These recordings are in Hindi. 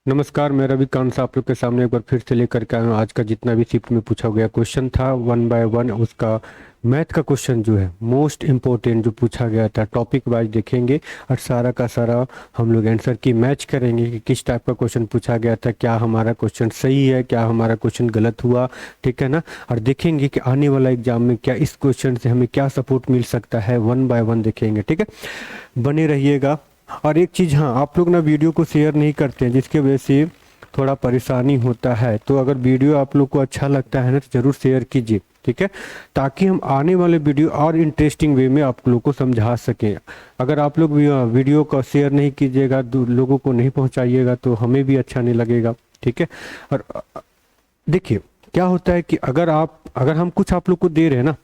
नमस्कार। मैं रविकांत आप लोग के सामने एक बार फिर से लेकर के आया हूँ। आज का जितना भी शिफ्ट में पूछा गया क्वेश्चन था 1 बाय 1, उसका मैथ का क्वेश्चन जो है मोस्ट इम्पोर्टेंट जो पूछा गया था, टॉपिक वाइज देखेंगे और सारा का सारा हम लोग आंसर की मैच करेंगे कि किस टाइप का क्वेश्चन पूछा गया था, क्या हमारा क्वेश्चन सही है, क्या हमारा क्वेश्चन गलत हुआ। ठीक है ना। और देखेंगे कि आने वाला एग्जाम में क्या इस क्वेश्चन से हमें क्या सपोर्ट मिल सकता है। 1 बाय 1 देखेंगे। ठीक है, बने रहिएगा। और एक चीज़, हाँ, आप लोग ना वीडियो को शेयर नहीं करते हैं, जिसके वजह से थोड़ा परेशानी होता है। तो अगर वीडियो आप लोग को अच्छा लगता है ना तो ज़रूर शेयर कीजिए। ठीक है, ताकि हम आने वाले वीडियो और इंटरेस्टिंग वे में आप लोग को समझा सकें। अगर आप लोग वीडियो को शेयर नहीं कीजिएगा, लोगों को नहीं पहुंचाइएगा, तो हमें भी अच्छा नहीं लगेगा। ठीक है। और देखिए क्या होता है कि अगर हम कुछ आप लोग को दे रहे हैं ना,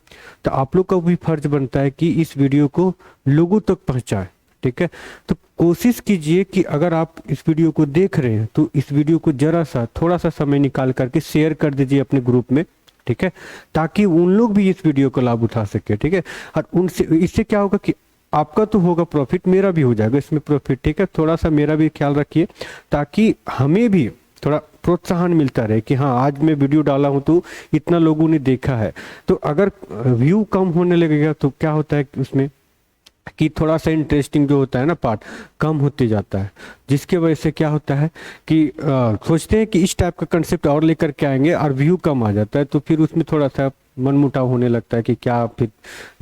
तो आप लोग का भी फर्ज बनता है कि इस वीडियो को लोगों तक पहुंचाएं। ठीक है, तो कोशिश कीजिए कि अगर आप इस वीडियो को देख रहे हैं तो इस वीडियो को जरा सा थोड़ा सा समय निकाल करके शेयर कर दीजिए अपने ग्रुप में। ठीक है, ताकि उन लोग भी इस वीडियो का लाभ उठा सके। ठीक है, और उनसे इससे क्या होगा कि आपका तो होगा प्रॉफिट, मेरा भी हो जाएगा इसमें प्रॉफिट। ठीक है, थोड़ा सा मेरा भी ख्याल रखिए, ताकि हमें भी थोड़ा प्रोत्साहन मिलता रहे कि हाँ, आज मैं वीडियो डाला हूं तो इतना लोगों ने देखा है। तो अगर व्यू कम होने लगेगा तो क्या होता है कि उसमें कि थोड़ा सा इंटरेस्टिंग जो होता है ना पार्ट कम होते जाता है, जिसके वजह से क्या होता है कि सोचते हैं कि इस टाइप का कंसेप्ट और लेकर के आएंगे और व्यू कम आ जाता है, तो फिर उसमें थोड़ा सा मनमुटाव होने लगता है कि क्या फिर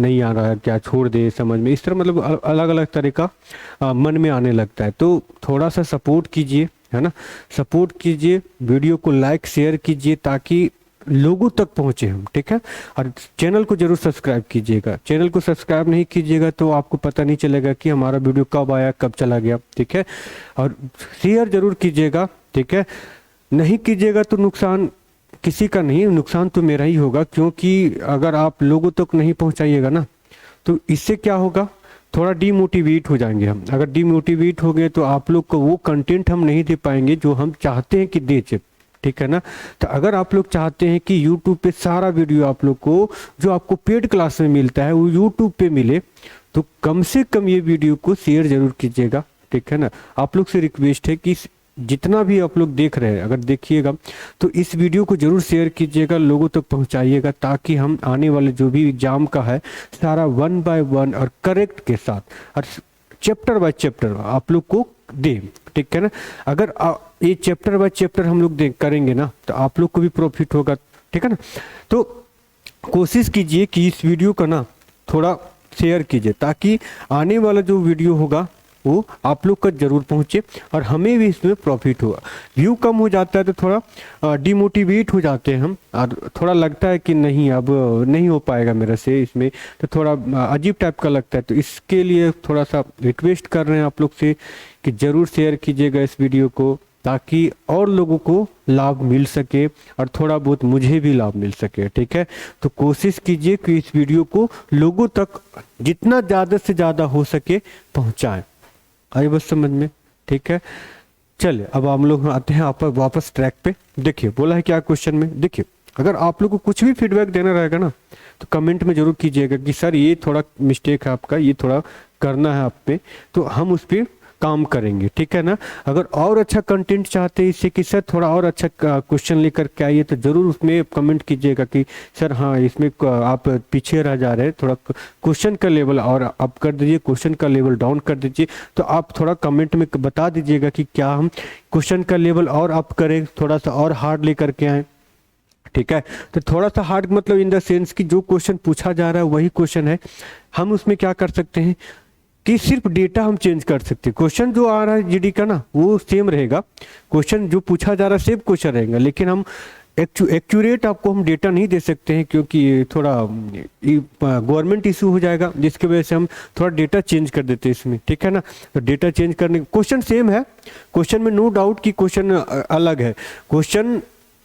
नहीं आ रहा है, क्या छोड़ दे समझ में, इस तरह मतलब अलग अलग तरह का मन में आने लगता है। तो थोड़ा सा सपोर्ट कीजिए, है ना, सपोर्ट कीजिए, वीडियो को लाइक शेयर कीजिए ताकि लोगों तक पहुंचे हम। ठीक है, और चैनल को जरूर सब्सक्राइब कीजिएगा। चैनल को सब्सक्राइब नहीं कीजिएगा तो आपको पता नहीं चलेगा कि हमारा वीडियो कब आया कब चला गया। ठीक है, और शेयर जरूर कीजिएगा। ठीक है, नहीं कीजिएगा तो नुकसान किसी का नहीं, नुकसान तो मेरा ही होगा, क्योंकि अगर आप लोगों तक नहीं पहुंचाइएगा ना तो इससे क्या होगा, थोड़ा डीमोटिवेट हो जाएंगे हम। अगर डीमोटिवेट हो गए तो आप लोग को वो कंटेंट हम नहीं दे पाएंगे जो हम चाहते हैं कि दे। ठीक है ना। तो अगर आप लोग चाहते हैं कि YouTube पे सारा वीडियो आप लोग को जो आपको पेड क्लास में मिलता है वो YouTube पे मिले, तो कम से कम ये वीडियो को शेयर जरूर कीजिएगा। ठीक है ना, आप लोग से रिक्वेस्ट है कि जितना भी आप लोग देख रहे हैं अगर देखिएगा तो इस वीडियो को जरूर शेयर कीजिएगा, लोगों तक पहुंचाइएगा, ताकि हम आने वाले जो भी एग्जाम का है सारा 1 बाय 1 और करेक्ट के साथ और चैप्टर बाय चैप्टर आप लोग को दे। ठीक है ना, अगर ये चैप्टर बाय चैप्टर हम लोग करेंगे ना तो आप लोग को भी प्रॉफिट होगा। ठीक है ना, तो कोशिश कीजिए कि इस वीडियो का ना थोड़ा शेयर कीजिए, ताकि आने वाला जो वीडियो होगा वो आप लोग का जरूर पहुंचे और हमें भी इसमें प्रॉफिट होगा। व्यू कम हो जाता है तो थोड़ा डिमोटिवेट हो जाते हैं हम, और थोड़ा लगता है कि नहीं अब नहीं हो पाएगा मेरे से इसमें, तो थोड़ा अजीब टाइप का लगता है। तो इसके लिए थोड़ा सा रिक्वेस्ट कर रहे हैं आप लोग से कि ज़रूर शेयर कीजिएगा इस वीडियो को, ताकि और लोगों को लाभ मिल सके और थोड़ा बहुत मुझे भी लाभ मिल सके। ठीक है, तो कोशिश कीजिए कि इस वीडियो को लोगों तक जितना ज़्यादा से ज़्यादा हो सके पहुंचाएं। आई बस समझ में। ठीक है, चलिए अब हम लोग आते हैं आप वापस ट्रैक पे। देखिए बोला है क्या क्वेश्चन में, देखिए अगर आप लोग को कुछ भी फीडबैक देना रहेगा ना तो कमेंट में जरूर कीजिएगा कि सर ये थोड़ा मिस्टेक है आपका, ये थोड़ा करना है आप पे, तो हम उस पर काम करेंगे। ठीक है ना, अगर और अच्छा कंटेंट चाहते हैं इससे कि सर थोड़ा और अच्छा क्वेश्चन लेकर के आइए, तो ज़रूर उसमें कमेंट कीजिएगा कि सर हाँ इसमें आप पीछे रह जा रहे हैं, थोड़ा क्वेश्चन का लेवल और अप कर दीजिए, क्वेश्चन का लेवल डाउन कर दीजिए। तो आप थोड़ा कमेंट में बता दीजिएगा कि क्या हम क्वेश्चन का लेवल और अप करें, थोड़ा सा और हार्ड लेकर के आएँ। ठीक है, तो थोड़ा सा हार्ड मतलब इन द सेंस कि जो क्वेश्चन पूछा जा रहा है वही क्वेश्चन है, हम उसमें क्या कर सकते हैं कि सिर्फ डेटा हम चेंज कर सकते हैं। क्वेश्चन जो आ रहा है जीडी का ना वो सेम रहेगा, क्वेश्चन जो पूछा जा रहा है सेम क्वेश्चन रहेगा, लेकिन हम एक्यूरेट आपको हम डेटा नहीं दे सकते हैं, क्योंकि ये थोड़ा गवर्नमेंट इशू हो जाएगा, जिसकी वजह से हम थोड़ा डेटा चेंज कर देते हैं इसमें। ठीक है ना, तो डेटा चेंज करने, क्वेश्चन सेम है, क्वेश्चन में नो डाउट कि क्वेश्चन अलग है, क्वेश्चन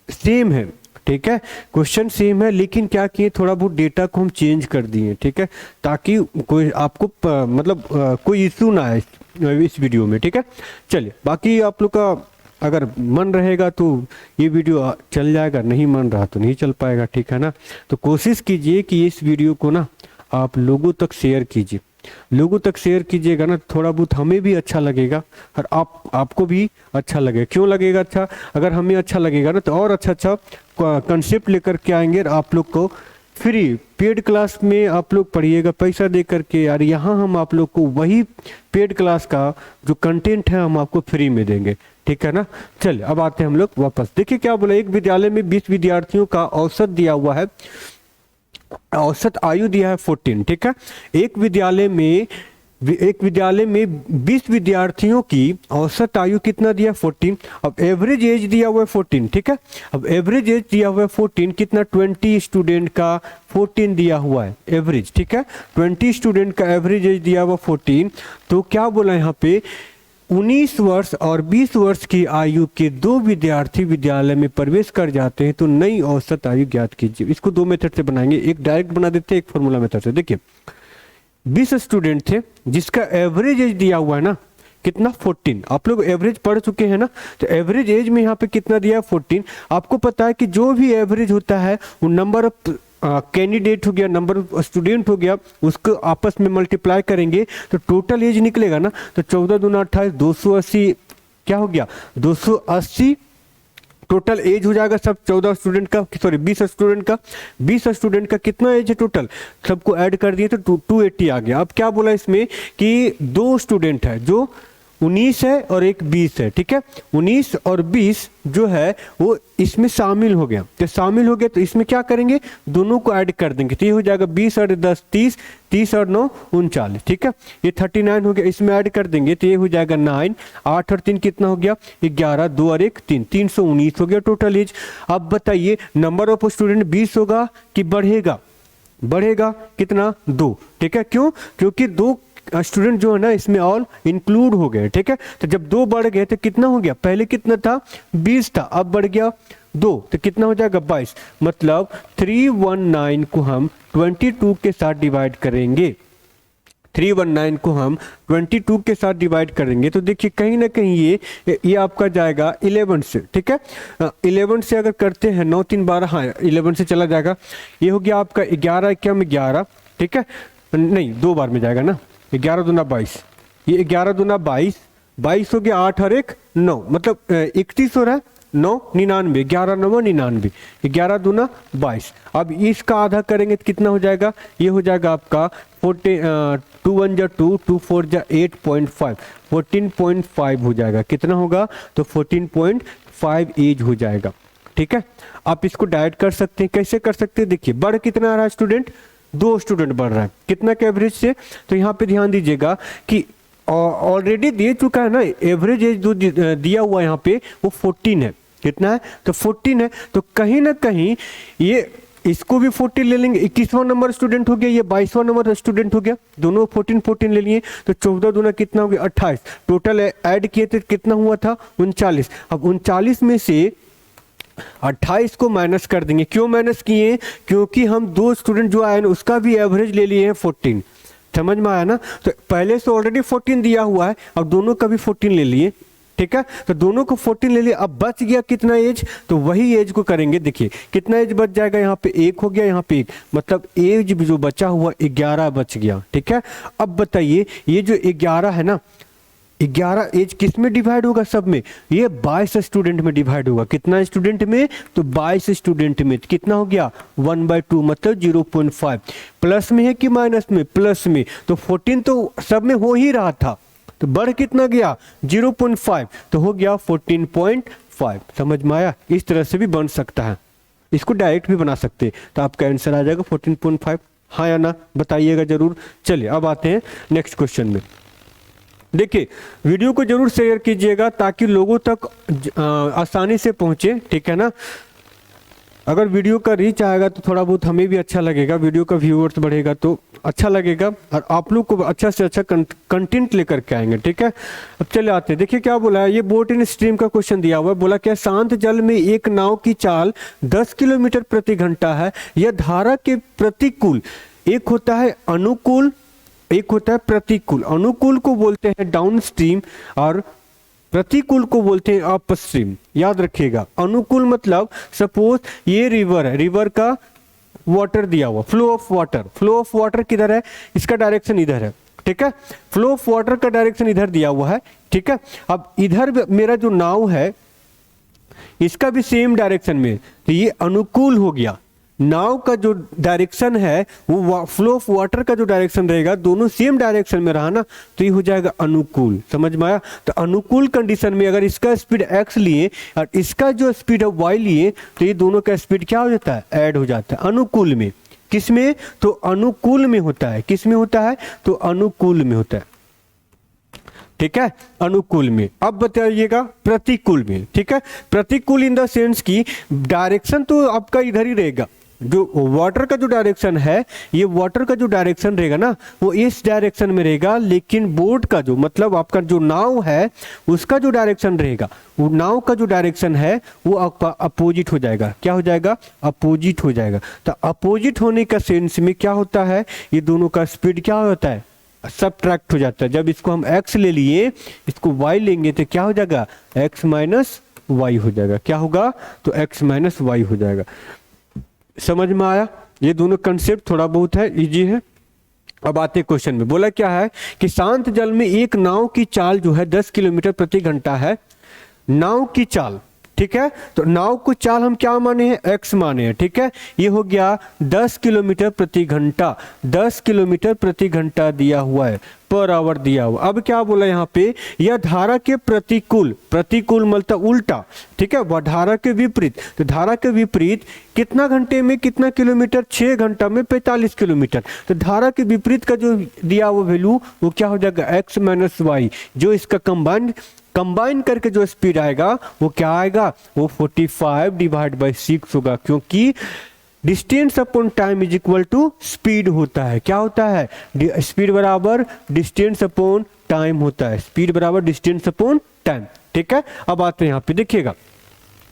सेम है। ठीक है, क्वेश्चन सेम है, लेकिन क्या किए थोड़ा बहुत डेटा को हम चेंज कर दिए। ठीक है, ताकि कोई आपको मतलब कोई इशू ना आए इस वीडियो में। ठीक है, चलिए बाकी आप लोग का अगर मन रहेगा तो ये वीडियो चल जाएगा, नहीं मन रहा तो नहीं चल पाएगा। ठीक है ना, तो कोशिश कीजिए कि इस वीडियो को ना आप लोगों तक शेयर कीजिए। लोगों तक शेयर कीजिएगा ना, थोड़ा बहुत हमें भी अच्छा लगेगा और आपको भी अच्छा लगेगा। क्यों लगेगा अच्छा? अगर हमें अच्छा लगेगा ना तो और अच्छा अच्छा कंसेप्ट लेकर के आएंगे और आप लोग को फ्री पेड क्लास में आप लोग पढ़िएगा पैसा दे करके, और यहाँ हम आप लोग को वही पेड क्लास का जो कंटेंट है हम आपको फ्री में देंगे, ठीक है ना। चलिए अब आते हैं हम लोग वापस। देखिए क्या बोला, एक विद्यालय में 20 विद्यार्थियों का औसत दिया हुआ है, औसत आयु दिया है 14, ठीक है। एक विद्यालय में 20 विद्यार्थियों की औसत आयु कितना दिया? 14। अब एवरेज एज दिया हुआ है 14, ठीक है। अब एवरेज एज दिया हुआ है 14, कितना? 20 स्टूडेंट का 14 दिया हुआ है एवरेज, ठीक है। 20 स्टूडेंट का एवरेज एज दिया हुआ 14। तो क्या बोला यहाँ पे, 19 वर्ष और 20 वर्ष की आयु के दो विद्यार्थी विद्यालय में प्रवेश कर जाते हैं तो नई औसत आयु ज्ञात कीजिए। इसको दो मेथड से बनाएंगे, एक डायरेक्ट बना देते हैं, एक फॉर्मूला मेथड से। देखिए 20 स्टूडेंट थे जिसका एवरेज एज दिया हुआ है ना कितना? 14। आप लोग एवरेज पढ़ चुके हैं ना, तो एवरेज एज में यहाँ पे कितना दिया है? 14। आपको पता है कि जो भी एवरेज होता है वो नंबर ऑफ कैंडिडेट हो गया, नंबर ऑफ स्टूडेंट हो गया, उसको आपस में मल्टीप्लाई करेंगे तो टोटल एज निकलेगा ना। तो 14 दूना 28, 280 क्या हो गया? 280 टोटल एज हो जाएगा सब 14 स्टूडेंट का, सॉरी 20 स्टूडेंट का। 20 स्टूडेंट का कितना एज है टोटल? सबको ऐड कर दिए तो 280 आ गया। अब क्या बोला इसमें कि दो स्टूडेंट है जो 19 है और एक 20 है, ठीक है। 19 और 20 जो है वो इसमें शामिल हो गया, तो शामिल हो गया तो इसमें क्या करेंगे? दोनों को ऐड कर देंगे तो ये हो जाएगा 20 और 10 30, 30 और 9 39, ठीक है। ये 39 हो गया, इसमें ऐड कर देंगे तो ये हो जाएगा 9, 8 और 3 कितना हो गया? 11, 2 और 1 3, 319 हो गया टोटल एज। अब बताइए नंबर ऑफ स्टूडेंट 20 होगा कि बढ़ेगा? बढ़ेगा कितना? 2, ठीक है। क्यों? क्योंकि 2 स्टूडेंट जो है ना इसमें ऑल इंक्लूड हो गए, ठीक है। तो जब 2 बढ़ गए तो कितना हो गया? पहले कितना था? 20 था, अब बढ़ गया 2 तो कितना हो जाएगा? 22। मतलब 319 को हम 22 के साथ डिवाइड करेंगे, 319 को हम 22 के साथ डिवाइड करेंगे तो देखिए कहीं ना कहीं ये आपका जाएगा 11 से, ठीक है। 11 से अगर करते हैं 9 3 12, हाँ 11 से चला जाएगा। ये हो गया आपका 11 क्या में 11, ठीक है। नहीं 2 बार में जाएगा ना, 11 दूना 22, ये 11 दूना 22, 22 हो गया 8 और 1 9, मतलब 31 हो रहा है, 9 99, 11 9 99, 11 दूना 22। अब इसका आधा करेंगे तो कितना हो जाएगा? ये हो जाएगा आपका 2 1 जा 2, 2 4 जा 8.5, 14.5 हो जाएगा। कितना होगा? तो 14.5 एज हो जाएगा, ठीक है। आप इसको डायरेक्ट कर सकते हैं। कैसे कर सकते हैं? देखिए बढ़ कितना आ रहा है स्टूडेंट? 2 स्टूडेंट बढ़ रहा है, कितना के एवरेज से? तो यहाँ पे ध्यान दीजिएगा कि ऑलरेडी दे चुका है ना एवरेज एज जो दिया हुआ है यहाँ पे वो 14 है। कितना है? तो 14 है। तो कहीं ना कहीं ये इसको भी 14 ले लेंगे, 21वां नंबर स्टूडेंट हो गया, ये 22वां नंबर स्टूडेंट हो गया, दोनों 14 14 ले लिए तो 14 दूना कितना हो गया? 28। टोटल ऐड किए थे कितना हुआ था? 39। अब 39 में से 28 को माइनस कर देंगे। क्यों माइनस किए? क्योंकि हम 2 स्टूडेंट जो आए ना उसका भी एवरेज ले लिए हैं 14। समझ में आया ना? तो पहले से ऑलरेडी 14 दिया हुआ है, अब दोनों का भी 14 ले लिए, ठीक है। तो दोनों को 14 ले लिए, अब बच गया कितना एज? तो वही एज को करेंगे। देखिए कितना एज बच जाएगा? यहाँ पे 1 हो गया, यहाँ पे 1, मतलब एज जो बचा हुआ 11 बच गया, ठीक है। अब बताइए ये जो 11 है ना, 11 एज किस में डिवाइड होगा? सब में। ये 22 स्टूडेंट में डिवाइड होगा। कितना स्टूडेंट में? तो 22 स्टूडेंट में। कितना हो गया? 1/2 मतलब 0.5। प्लस में है कि माइनस में? प्लस में। तो 14 तो सब में हो ही रहा था, तो बढ़ कितना गया? 0.5, तो हो गया 14.5। समझ में आया? इस तरह से भी बन सकता है, इसको डायरेक्ट भी बना सकते हैं। तो आपका आंसर आ जाएगा 14.5। हाँ या ना बताइएगा जरूर। चलिए अब आते हैं नेक्स्ट क्वेश्चन में। देखिए वीडियो को जरूर शेयर कीजिएगा ताकि लोगों तक आसानी से पहुंचे, ठीक है ना। अगर वीडियो का रीच आएगा तो थोड़ा बहुत हमें भी अच्छा लगेगा, वीडियो का व्यूअर्स बढ़ेगा तो अच्छा लगेगा और आप लोग को अच्छा से अच्छा कंटेंट लेकर के आएंगे, ठीक है। अब चले आते हैं। देखिए क्या बोला है, ये बोट इन स्ट्रीम का क्वेश्चन दिया हुआ है। बोला क्या शांत जल में एक नाव की चाल 10 किलोमीटर प्रति घंटा है। यह धारा के प्रतिकूल, एक होता है अनुकूल, एक होता है प्रतिकूल। अनुकूल को बोलते हैं डाउन स्ट्रीम और प्रतिकूल को बोलते हैं अपस्ट्रीम। याद रखिएगा, अनुकूल मतलब सपोज ये रिवर है, रिवर का वाटर दिया हुआ, flow of water. Flow of water किधर है? इसका डायरेक्शन इधर है, ठीक है। फ्लो ऑफ वाटर का डायरेक्शन इधर दिया हुआ है, ठीक है। अब इधर मेरा जो नाव है इसका भी सेम डायरेक्शन में, तो ये अनुकूल हो गया। नाव का जो डायरेक्शन है वो फ्लो ऑफ वाटर का जो डायरेक्शन रहेगा दोनों सेम डायरेक्शन में रहा ना, तो ये हो जाएगा अनुकूल। समझ में आया? तो अनुकूल कंडीशन में अगर इसका स्पीड x लिए और इसका जो स्पीड है y लिए, तो ये दोनों का स्पीड क्या हो जाता है? ऐड हो जाता है अनुकूल में। किस में? तो अनुकूल में होता है। किस में होता है? तो अनुकूल में होता है, ठीक है, अनुकूल में। अब बताइएगा प्रतिकूल में, ठीक है। प्रतिकूल इन द सेंस की डायरेक्शन तो आपका इधर ही रहेगा, जो वाटर का जो डायरेक्शन है, ये वाटर का जो डायरेक्शन रहेगा ना वो इस डायरेक्शन में रहेगा, लेकिन बोट का जो मतलब आपका जो नाव है उसका जो डायरेक्शन रहेगा, वो नाव का जो डायरेक्शन है वो आपका अपोजिट हो जाएगा। क्या हो जाएगा? अपोजिट हो जाएगा। तो अपोजिट होने का सेंस में क्या होता है, ये दोनों का स्पीड क्या होता है? सबट्रैक्ट हो जाता है। जब इसको हम x ले लिए, इसको y लेंगे तो क्या हो जाएगा? x माइनस वाई हो जाएगा। क्या होगा? तो x माइनस वाई हो जाएगा। समझ में आया? ये दोनों कंसेप्ट थोड़ा बहुत है, इजी है। अब आते क्वेश्चन में। बोला क्या है कि शांत जल में एक नाव की चाल जो है 10 किलोमीटर प्रति घंटा है। नाव की चाल, ठीक है। तो नाव को चाल हम क्या माने हैं? x माने हैं, ठीक है। ये हो गया 10 किलोमीटर प्रति घंटा। 10 किलोमीटर प्रति घंटा दिया हुआ है, पर आवर दिया हुआ। अब क्या बोला यहाँ पे? यह धारा के प्रतिकूल, प्रतिकूल मतलब उल्टा, ठीक है, वह धारा के विपरीत। तो धारा के विपरीत कितना घंटे में कितना किलोमीटर? 6 घंटा में 45 किलोमीटर। तो धारा के विपरीत का जो दिया हुआ वैल्यू वो क्या हो जाएगा? x minus y. जो इसका कंबाइन करके जो स्पीड आएगा वो क्या आएगा? वो 45 डिवाइड बाई 6 होगा, क्योंकि distance upon time is equal to speed होता है। क्या होता है? स्पीड बराबर डिस्टेंस अपॉन टाइम होता है। स्पीड बराबर डिस्टेंस अपॉन टाइम, ठीक है। अब आते हैं यहाँ पे, देखिएगा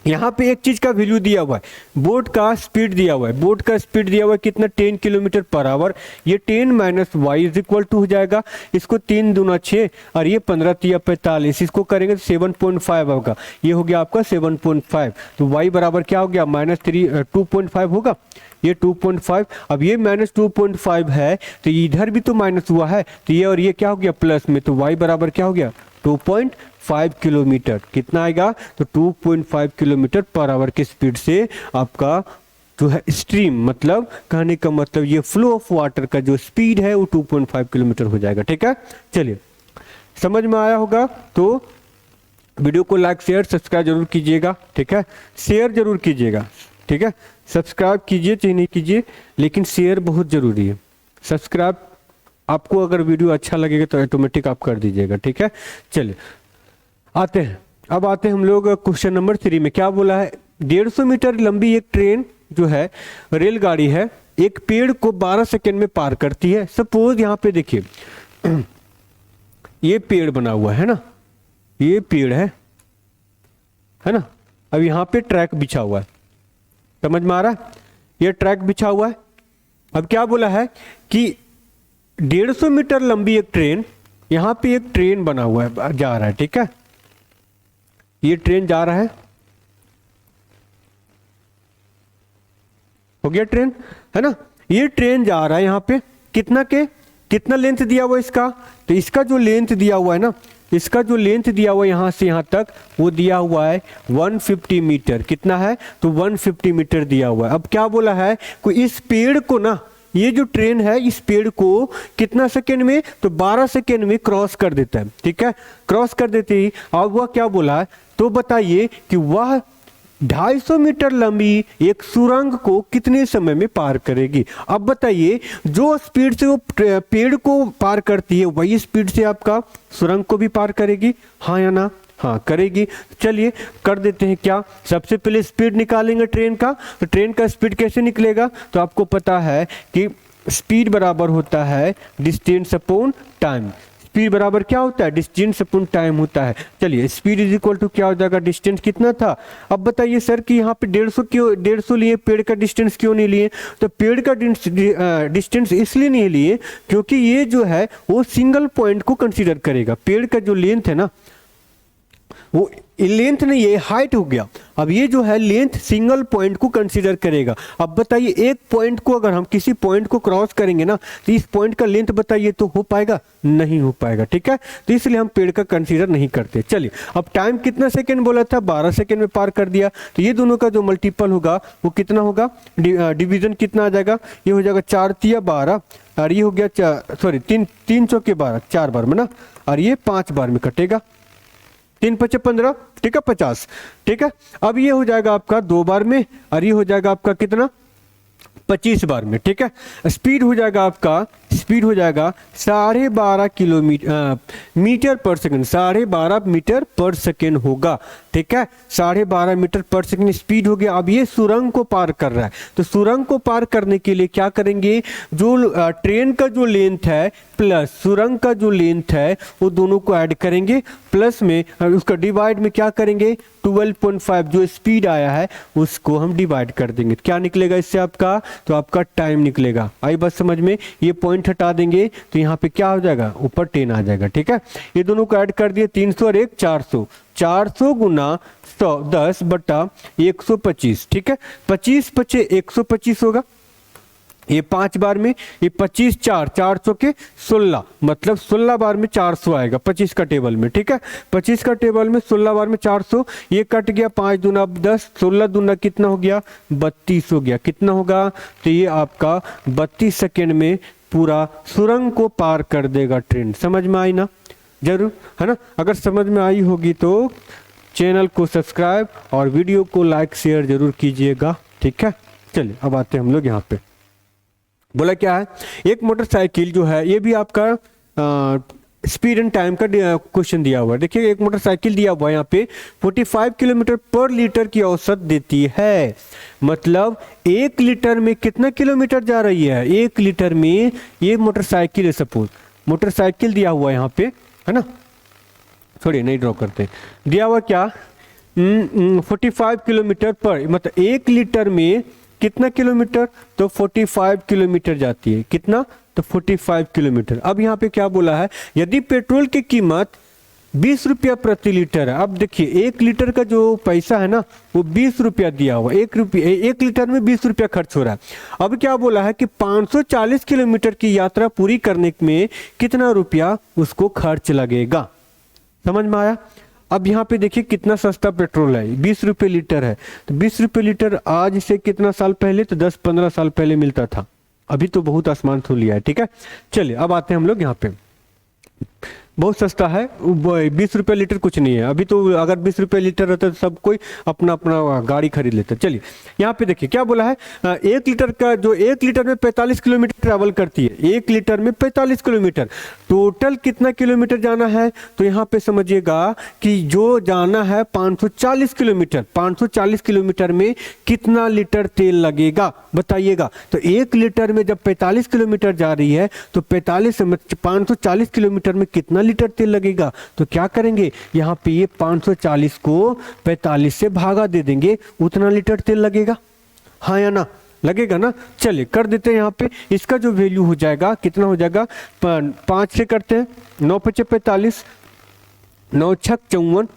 यहाँ पे एक चीज का वैल्यू दिया हुआ है, बोट का स्पीड दिया हुआ है। बोट का स्पीड दिया हुआ है कितना? 10 किलोमीटर पर आवर। ये 10 minus y is equal to हो जाएगा, इसको 3 दूना 6 और ये 15 तिया 45, इसको करेंगे तो 7.5 होगा। ये हो गया आपका 7.5। तो वाई बराबर क्या हो गया? माइनस 2.5 होगा, ये 2.5। अब ये माइनस 2.5 है तो इधर भी तो माइनस हुआ है, तो ये और ये क्या हो गया? प्लस में। तो वाई बराबर क्या हो गया? 2.5 किलोमीटर। कितना आएगा? तो 2.5 किलोमीटर पर आवर की स्पीड से आपका जो है स्ट्रीम, मतलब कहने का मतलब ये फ्लो ऑफ वाटर का जो स्पीड है वो 2.5 किलोमीटर हो जाएगा, ठीक है। चलिए, समझ में आया होगा तो वीडियो को लाइक शेयर सब्सक्राइब जरूर कीजिएगा, ठीक है। शेयर जरूर कीजिएगा, ठीक है। सब्सक्राइब कीजिए चाहे नहीं कीजिए, लेकिन शेयर बहुत जरूरी है। सब्सक्राइब आपको अगर वीडियो अच्छा लगेगा तो ऑटोमेटिक आप कर दीजिएगा, ठीक है। चलिए आते हैं, अब आते हैं हम लोग क्वेश्चन नंबर 3 में। क्या बोला है? 150 मीटर लंबी एक ट्रेन जो है, रेलगाड़ी है, एक पेड़ को 12 सेकेंड में पार करती है। सपोज यहाँ पे देखिए ये पेड़ बना हुआ है ना, ये पेड़ है ना। अब यहाँ पे ट्रैक बिछा हुआ है, समझ में आ रहा है? ये ट्रैक बिछा हुआ है। अब क्या बोला है कि 150 मीटर लंबी एक ट्रेन, यहां पे एक ट्रेन बना हुआ है, जा रहा है, ठीक है। ये ट्रेन जा रहा है, हो गया ट्रेन, है ना। ये ट्रेन जा रहा है यहाँ पे, कितना लेंथ दिया हुआ इसका? तो इसका जो लेंथ दिया हुआ है ना, इसका जो लेंथ दिया हुआ है यहां से यहां तक, वो दिया हुआ है 150 मीटर। कितना है? तो 150 मीटर दिया हुआ है। अब क्या बोला है कि इस पेड़ को ना, ये जो ट्रेन है इस पेड़ को कितना सेकेंड में? तो 12 सेकेंड में क्रॉस कर देता है, ठीक है। क्रॉस कर देते ही अब वह क्या बोला है? तो बताइए कि वह 250 मीटर लंबी एक सुरंग को कितने समय में पार करेगी। अब बताइए, जो स्पीड से वो पेड़ को पार करती है वही स्पीड से आपका सुरंग को भी पार करेगी, हाँ या ना? हाँ करेगी। चलिए कर देते हैं। क्या? सबसे पहले स्पीड निकालेंगे ट्रेन का। तो ट्रेन का स्पीड कैसे निकलेगा? तो आपको पता है कि स्पीड बराबर होता है डिस्टेंस अपॉन टाइम। स्पीड बराबर क्या होता है? डिस्टेंस अपॉन टाइम होता है। चलिए स्पीड इज इक्वल टू क्या हो जाएगा? डिस्टेंस कितना था? अब बताइए सर कि यहाँ पे 150 क्यों 150 लिए, पेड़ का डिस्टेंस क्यों नहीं लिए? तो पेड़ का डिस्टेंस इसलिए नहीं लिए क्योंकि ये जो है वो सिंगल पॉइंट को कंसीडर करेगा। पेड़ का जो लेंथ है ना, वो लेंथ नहीं, ये हाइट हो गया। अब ये जो है लेंथ सिंगल पॉइंट को कंसीडर करेगा। अब बताइए एक पॉइंट को अगर हम किसी पॉइंट को क्रॉस करेंगे ना, तो इस पॉइंट का लेंथ बताइए तो हो पाएगा? नहीं हो पाएगा, ठीक है। तो इसलिए हम पेड़ का कंसीडर नहीं करते। चलिए, अब टाइम कितना सेकेंड बोला था? 12 सेकेंड में पार कर दिया। तो ये दोनों का जो मल्टीपल होगा वो कितना होगा? डिवीजन कितना आ जाएगा? ये हो जाएगा 4 तिया 12, और ये हो गया सॉरी 3 चौके 12, 4 बार में ना, और ये 5 बार में कटेगा। 3 पचे 15, ठीक है, 50, ठीक है। अब ये हो जाएगा आपका 2 बार में, और ये हो जाएगा आपका कितना? 25 बार में, ठीक है। स्पीड हो जाएगा आपका, स्पीड हो जाएगा 12.5 किलोमीटर मीटर पर सेकंड, 12.5 मीटर पर सेकंड होगा, ठीक है। 12.5 मीटर पर सेकंड स्पीड हो गया। अब ये सुरंग को पार कर रहा है, तो सुरंग को पार करने के लिए क्या करेंगे? जो ट्रेन का जो लेंथ है प्लस सुरंग का जो लेंथ है वो दोनों को ऐड करेंगे, प्लस में उसका डिवाइड में क्या करेंगे? 12.5 जो स्पीड आया है उसको हम डिवाइड कर देंगे। क्या निकलेगा इससे आपका? तो आपका टाइम निकलेगा। आई बात समझ में? ये पॉइंट हटा देंगे तो यहाँ पे क्या हो जाएगा? ऊपर 10 आ जाएगा, ठीक है। ये दोनों को ऐड कर दिए, 300 और 1 400, 400 गुना 100 10 बटा 125, ठीक है। 25 पचे 125 होगा, ये 5 बार में, ये 25 4 400 के 16, मतलब 16 बार में 400 आएगा 25 का टेबल में, ठीक है। 25 का टेबल में 16 बार में 400, ये कट गया 5 दूना 10, 16 दूना कितना हो गया? 32 हो गया। कितना होगा? तो ये आपका 32 सेकेंड में पूरा सुरंग को पार कर देगा ट्रेन। समझ में आई ना? जरूर, है ना। अगर समझ में आई होगी तो चैनल को सब्सक्राइब और वीडियो को लाइक शेयर जरूर कीजिएगा, ठीक है। चलिए, अब आते हैं हम लोग यहाँ पे। बोला क्या है? एक मोटरसाइकिल जो है, ये भी आपका स्पीड एंड टाइम का क्वेश्चन दिया हुआ है। देखिए, एक मोटरसाइकिल दिया हुआ है यहाँ पे 45 किलोमीटर पर लीटर की औसत देती है। मतलब 1 लीटर में कितना किलोमीटर जा रही है? 1 लीटर में ये मोटरसाइकिल है, सपोज मोटरसाइकिल दिया हुआ है यहाँ पे, है ना। छोड़िए, नहीं ड्रॉ करते। दिया हुआ क्या? 45 किलोमीटर पर, मतलब 1 लीटर में कितना किलोमीटर? तो 45 किलोमीटर जाती है। कितना? तो 45 किलोमीटर। अब यहाँ पे क्या बोला है? यदि पेट्रोल की कीमत 20 रुपया प्रति लीटर है। अब देखिए, 1 लीटर का जो पैसा है ना वो 20 रुपया दिया हुआ, 1 लीटर में 20 रुपया खर्च हो रहा है। अब क्या बोला है कि 540 किलोमीटर की यात्रा पूरी करने में कितना रुपया उसको खर्च लगेगा? समझ में आया? अब यहाँ पे देखिए कितना सस्ता पेट्रोल है, 20 रुपये लीटर है। तो 20 रुपये लीटर आज से कितना साल पहले? तो 10-15 साल पहले मिलता था। अभी तो बहुत आसमान छू लिया है, ठीक है। चलिए, अब आते हैं हम लोग यहाँ पे। बहुत सस्ता है, 20 रुपये लीटर कुछ नहीं है। अभी तो अगर 20 रुपये लीटर रहता तो सब कोई अपना अपना गाड़ी खरीद लेता। चलिए, यहाँ पे देखिए क्या बोला है? 1 लीटर का जो 1 लीटर में 45 किलोमीटर ट्रैवल करती है, 1 लीटर में 45 किलोमीटर। टोटल कितना किलोमीटर जाना है? तो यहाँ पे समझिएगा कि जो जाना है 540 किलोमीटर, 540 किलोमीटर में कितना लीटर तेल लगेगा बताइएगा। तो 1 लीटर में जब 45 किलोमीटर जा रही है तो 540 किलोमीटर में कितना लीटर तेल लगेगा? तो क्या करेंगे? यहाँ पे ये 540 को 45 से भागा दे देंगे, उतना लीटर तेल लगेगा। हाँ या ना? लगेगा ना। चलिए, कर देते हैं यहाँ पे। इसका जो वैल्यू हो जाएगा कितना हो जाएगा? 5 से करते हैं, 9 पचे 45, 9 छक 54,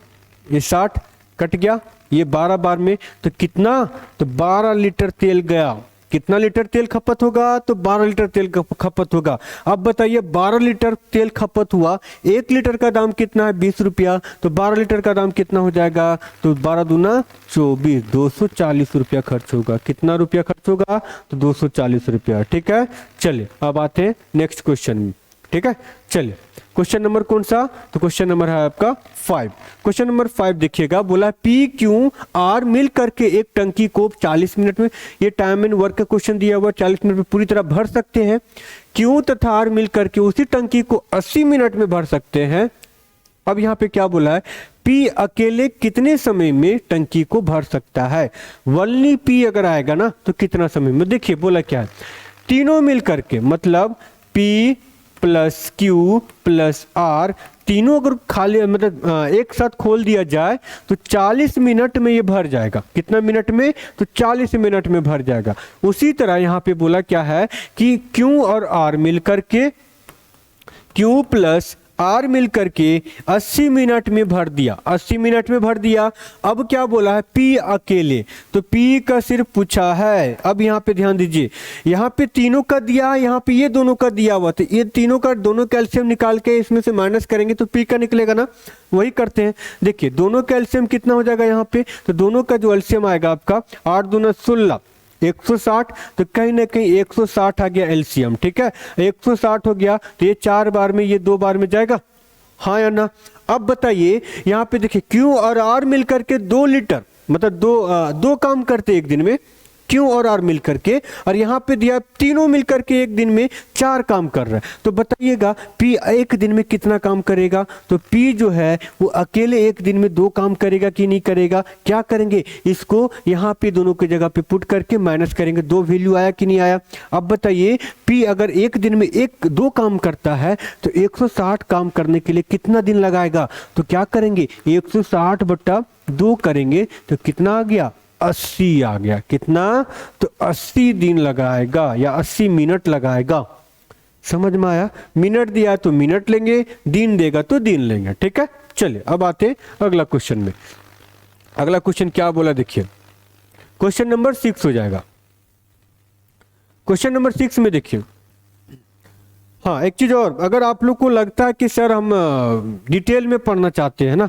ये 60 कट गया, ये 12 बार में तो कितना? तो 12 लीटर तेल गया। कितना लीटर तेल खपत होगा? तो 12 लीटर तेल खपत होगा। अब बताइए, 12 लीटर तेल खपत हुआ, 1 लीटर का दाम कितना है? 20 रुपया। तो 12 लीटर का दाम कितना हो जाएगा? तो 12 दूना 24, 240 रुपया खर्च होगा। कितना रुपया खर्च होगा? तो 240 रुपया, ठीक है। चलिए, अब आते हैं नेक्स्ट क्वेश्चन में, ठीक है। चलिए, क्वेश्चन नंबर कौन सा? तो क्वेश्चन नंबर है आपका 5। क्वेश्चन नंबर 5 देखिएगा, बोला पी क्यू आर मिल करके एक टंकी को 40 मिनट में, ये टाइम एंड वर्क का क्वेश्चन दिया हुआ, 40 मिनट में पूरी तरह भर सकते हैं। क्यू तथा आर मिल करके उसी टंकी को 80 मिनट में भर सकते हैं। अब यहाँ पे क्या बोला है? पी अकेले कितने समय में टंकी को भर सकता है? वनली पी अगर आएगा ना तो कितना समय में? देखिए बोला क्या है, तीनों मिल करके, मतलब P plus Q plus R, तीनों अगर खाली मतलब एक साथ खोल दिया जाए तो 40 मिनट में ये भर जाएगा। कितना मिनट में? तो 40 मिनट में भर जाएगा। उसी तरह यहाँ पे बोला क्या है कि क्यू और आर मिलकर के, क्यू प्लस आर मिल करके 80 मिनट में भर दिया, 80 मिनट में भर दिया। अब क्या बोला है, पी अकेले, तो पी का सिर्फ पूछा है। अब यहाँ पे ध्यान दीजिए, यहाँ पे तीनों का दिया है, यहाँ पे ये दोनों का दिया हुआ, तो ये तीनों का दोनों कैल्शियम निकाल के इसमें से माइनस करेंगे तो पी का निकलेगा ना, वही करते हैं। देखिए दोनों कैल्शियम कितना हो जाएगा यहाँ पे, तो दोनों का जो एलसीएम आएगा आपका 8 दूना 16, 160, तो कहीं ना कहीं 160 आ गया एलसीएम। ठीक है, 160 हो गया, तो ये 4 बार में, ये 2 बार में जाएगा, हाँ या ना। अब बताइए यहाँ पे देखिए क्यू और आर मिलकर के 2 लीटर, मतलब दो काम करते एक दिन में, क्यू और आर मिल करके, और यहाँ पे दिया तीनों मिल करके एक दिन में 4 काम कर रहा है। तो बताइएगा पी एक दिन में कितना काम करेगा, तो पी जो है वो अकेले एक दिन में 2 काम करेगा कि नहीं करेगा। क्या करेंगे, इसको यहाँ पे दोनों की जगह पे पुट करके माइनस करेंगे, 2 वैल्यू आया कि नहीं आया। अब बताइए पी अगर एक दिन में 2 काम करता है तो 160 काम करने के लिए कितना दिन लगाएगा, तो क्या करेंगे 160/2 करेंगे तो कितना आ गया, 80 आ गया। कितना, तो 80 दिन लगाएगा या 80 मिनट लगाएगा। समझ में आया, मिनट दिया तो मिनट लेंगे, दिन देगा तो दिन लेंगे। ठीक है, चलिए अब आते हैं अगला क्वेश्चन में। अगला क्वेश्चन क्या बोला देखिए, क्वेश्चन नंबर 6 हो जाएगा। क्वेश्चन नंबर 6 में देखिए, हाँ एक चीज और, अगर आप लोग को लगता है कि सर हम डिटेल में पढ़ना चाहते हैं ना,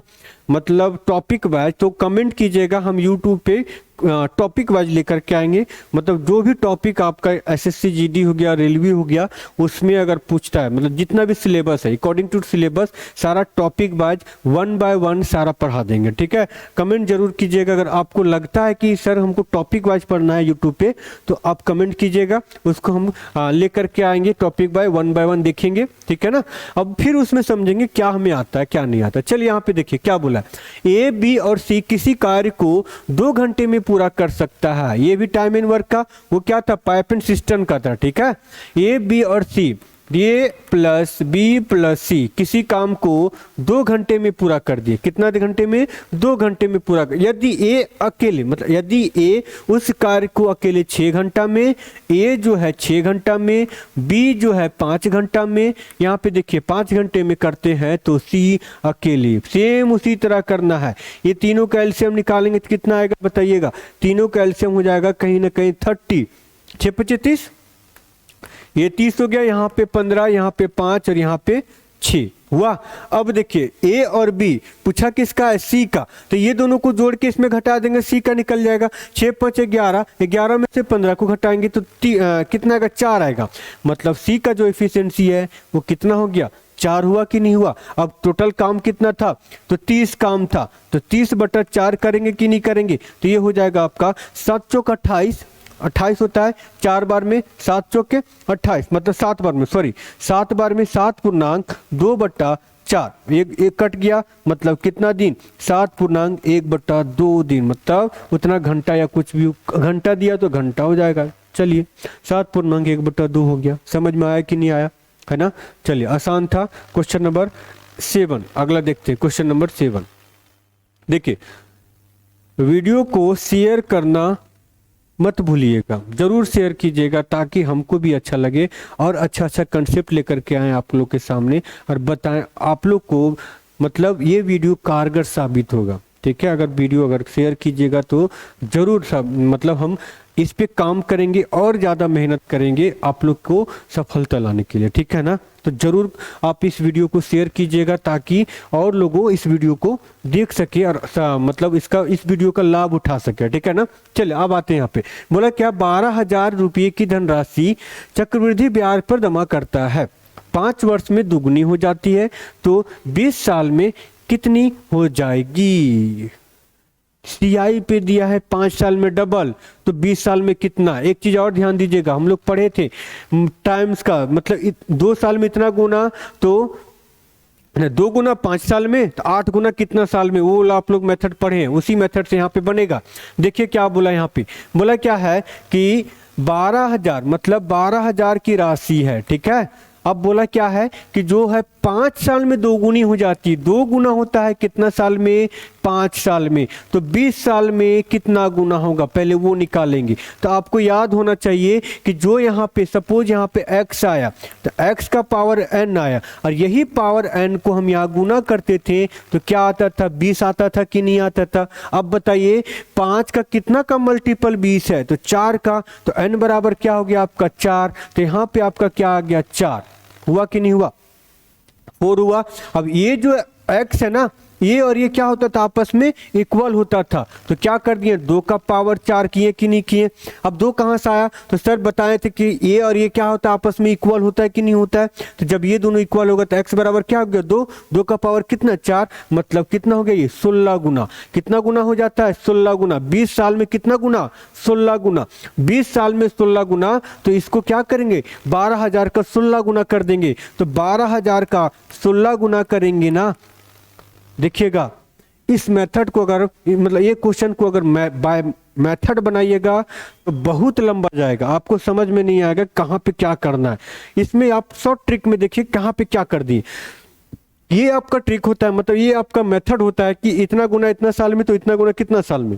मतलब टॉपिक वाइज, तो कमेंट कीजिएगा, हम यूट्यूब पे टॉपिक वाइज लेकर के आएंगे। मतलब जो भी टॉपिक आपका एसएससी जीडी हो गया, रेलवे हो गया, उसमें अगर पूछता है, मतलब जितना भी सिलेबस है अकॉर्डिंग टू सिलेबस, सारा टॉपिक वाइज 1 बाय 1 सारा पढ़ा देंगे। ठीक है, कमेंट जरूर कीजिएगा अगर आपको लगता है कि सर हमको टॉपिक वाइज पढ़ना है यूट्यूब पे, तो आप कमेंट कीजिएगा, उसको हम लेकर के आएंगे, टॉपिक बाय 1 बाय 1 देखेंगे। ठीक है ना, अब फिर उसमें समझेंगे क्या हमें आता है क्या नहीं आता। चलिए यहाँ पे देखिए क्या बोला, ए बी और सी किसी कार्य को 2 घंटे में पूरा कर सकता है। ये भी टाइम एंड वर्क का, वो क्या था, पाइप एंड सिस्टम का था। ठीक है, ए बी और सी, ए प्लस बी प्लस सी किसी काम को 2 घंटे में पूरा कर दिए। कितना घंटे में, 2 घंटे में पूरा कर। यदि ए अकेले, मतलब यदि ए उस कार्य को अकेले 6 घंटा में, ए जो है 6 घंटा में, बी जो है 5 घंटा में, यहाँ पे देखिए 5 घंटे में करते हैं, तो सी अकेले सेम उसी तरह करना है। ये तीनों का एलसीएम निकालेंगे तो कितना आएगा बताइएगा, तीनों का एलसीएम हो जाएगा कहीं ना कहीं 30, 6 25 30, ये 30 हो गया, यहाँ पे 15, यहाँ पे 5 और यहाँ पे 6 हुआ। अब देखिए ए और बी पूछा किसका है, सी का, तो ये दोनों को जोड़ के इसमें घटा देंगे, सी का निकल जाएगा। 6 5 11, 11 में से 15 को घटाएंगे तो कितना आएगा, 4 आएगा। मतलब सी का जो एफिशिएंसी है वो कितना हो गया, 4 हुआ कि नहीं हुआ। अब टोटल काम कितना था, तो 30 काम था, तो 30/4 करेंगे कि नहीं करेंगे, तो ये हो जाएगा आपका 7 चौक 28, 28 होता है 4 बार में, 7 चौके 28, मतलब 7 बार में, सॉरी 7 बार में 7/2/4, एक कट गया, मतलब कितना दिन, 7/1/2 दिन, मतलब उतना घंटा या कुछ भी घंटा दिया तो घंटा हो जाएगा। चलिए 7/1/2 हो गया। समझ में आया कि नहीं आया, है ना। चलिए आसान था। क्वेश्चन नंबर 7 अगला देखते हैं। क्वेश्चन नंबर 7 देखिए, वीडियो को शेयर करना मत भूलिएगा, जरूर शेयर कीजिएगा ताकि हमको भी अच्छा लगे और अच्छा अच्छा कंसेप्ट लेकर के आए आप लोग के सामने और बताएं आप लोग को, मतलब ये वीडियो कारगर साबित होगा। ठीक है, अगर वीडियो अगर शेयर कीजिएगा तो जरूर सब, मतलब हम इस पे काम करेंगे और ज़्यादा मेहनत करेंगे आप लोग को सफलता लाने के लिए। ठीक है ना, तो जरूर आप इस वीडियो को शेयर कीजिएगा ताकि और लोगों इस वीडियो को देख सके और मतलब इस वीडियो का लाभ उठा सके। ठीक है ना, चलिए अब आते हैं यहाँ पे। बोला क्या, 12,000 रुपये की धनराशि चक्रवृद्धि ब्याज पर जमा करता है, 5 वर्ष में दुगनी हो जाती है, तो 20 साल में कितनी हो जाएगी। सीआई पे दिया है 5 साल में डबल, तो 20 साल में कितना। एक चीज और ध्यान दीजिएगा, हम लोग पढ़े थे टाइम्स का, मतलब 2 साल में इतना गुना, तो 2 गुना 5 साल में, तो 8 गुना कितना साल में, वो आप लोग मेथड पढ़े हैं, उसी मेथड से यहाँ पे बनेगा। देखिए क्या बोला यहाँ पे, बोला क्या है कि 12,000, मतलब 12,000 की राशि है। ठीक है, अब बोला क्या है कि जो है 5 साल में 2 गुनी हो जाती है। 2 गुना होता है कितना साल में? 5 साल में। तो 20 साल में कितना गुना होगा, पहले वो निकालेंगे। तो आपको याद होना चाहिए कि जो यहाँ पे सपोज यहाँ पे x आया तो x का पावर n आया, और यही पावर n को हम यहाँ गुना करते थे तो क्या आता था? 20 आता था कि नहीं आता था? अब बताइए 5 का कितना का मल्टीपल 20 है? तो 4 का। तो n बराबर क्या हो गया आपका? 4। तो यहाँ पे आपका क्या आ गया? 4। हुआ कि नहीं हुआ? 4 हुआ। अब ये जो x है ना, ये और ये क्या होता था? आपस में इक्वल होता था। तो क्या कर दिए? 2 का पावर 4 किए कि नहीं किए? अब 2 कहाँ से आया? तो सर बताए थे कि ये और ये क्या होता है? आपस में इक्वल होता है कि नहीं होता है? तो जब ये दोनों इक्वल होगा तो x बराबर क्या हो गया? 2। 2 का पावर कितना? 4। मतलब कितना हो गया ये? 16 गुना। कितना गुना हो जाता है? 16 गुना। 20 साल में कितना गुना? 16 गुना। 20 साल में 16 गुना। तो इसको क्या करेंगे? 12,000 का 16 गुना कर देंगे। तो 12,000 का 16 गुना करेंगे ना, देखिएगा इस मेथड को अगर मतलब ये क्वेश्चन को अगर बाय मेथड बनाइएगा तो बहुत लंबा जाएगा, आपको समझ में नहीं आएगा कहाँ पे क्या करना है। इसमें आप शॉर्ट ट्रिक में देखिए कहाँ पे क्या कर दिए। ये आपका ट्रिक होता है, मतलब ये आपका मेथड होता है कि इतना गुना इतना साल में तो इतना गुना कितना साल में,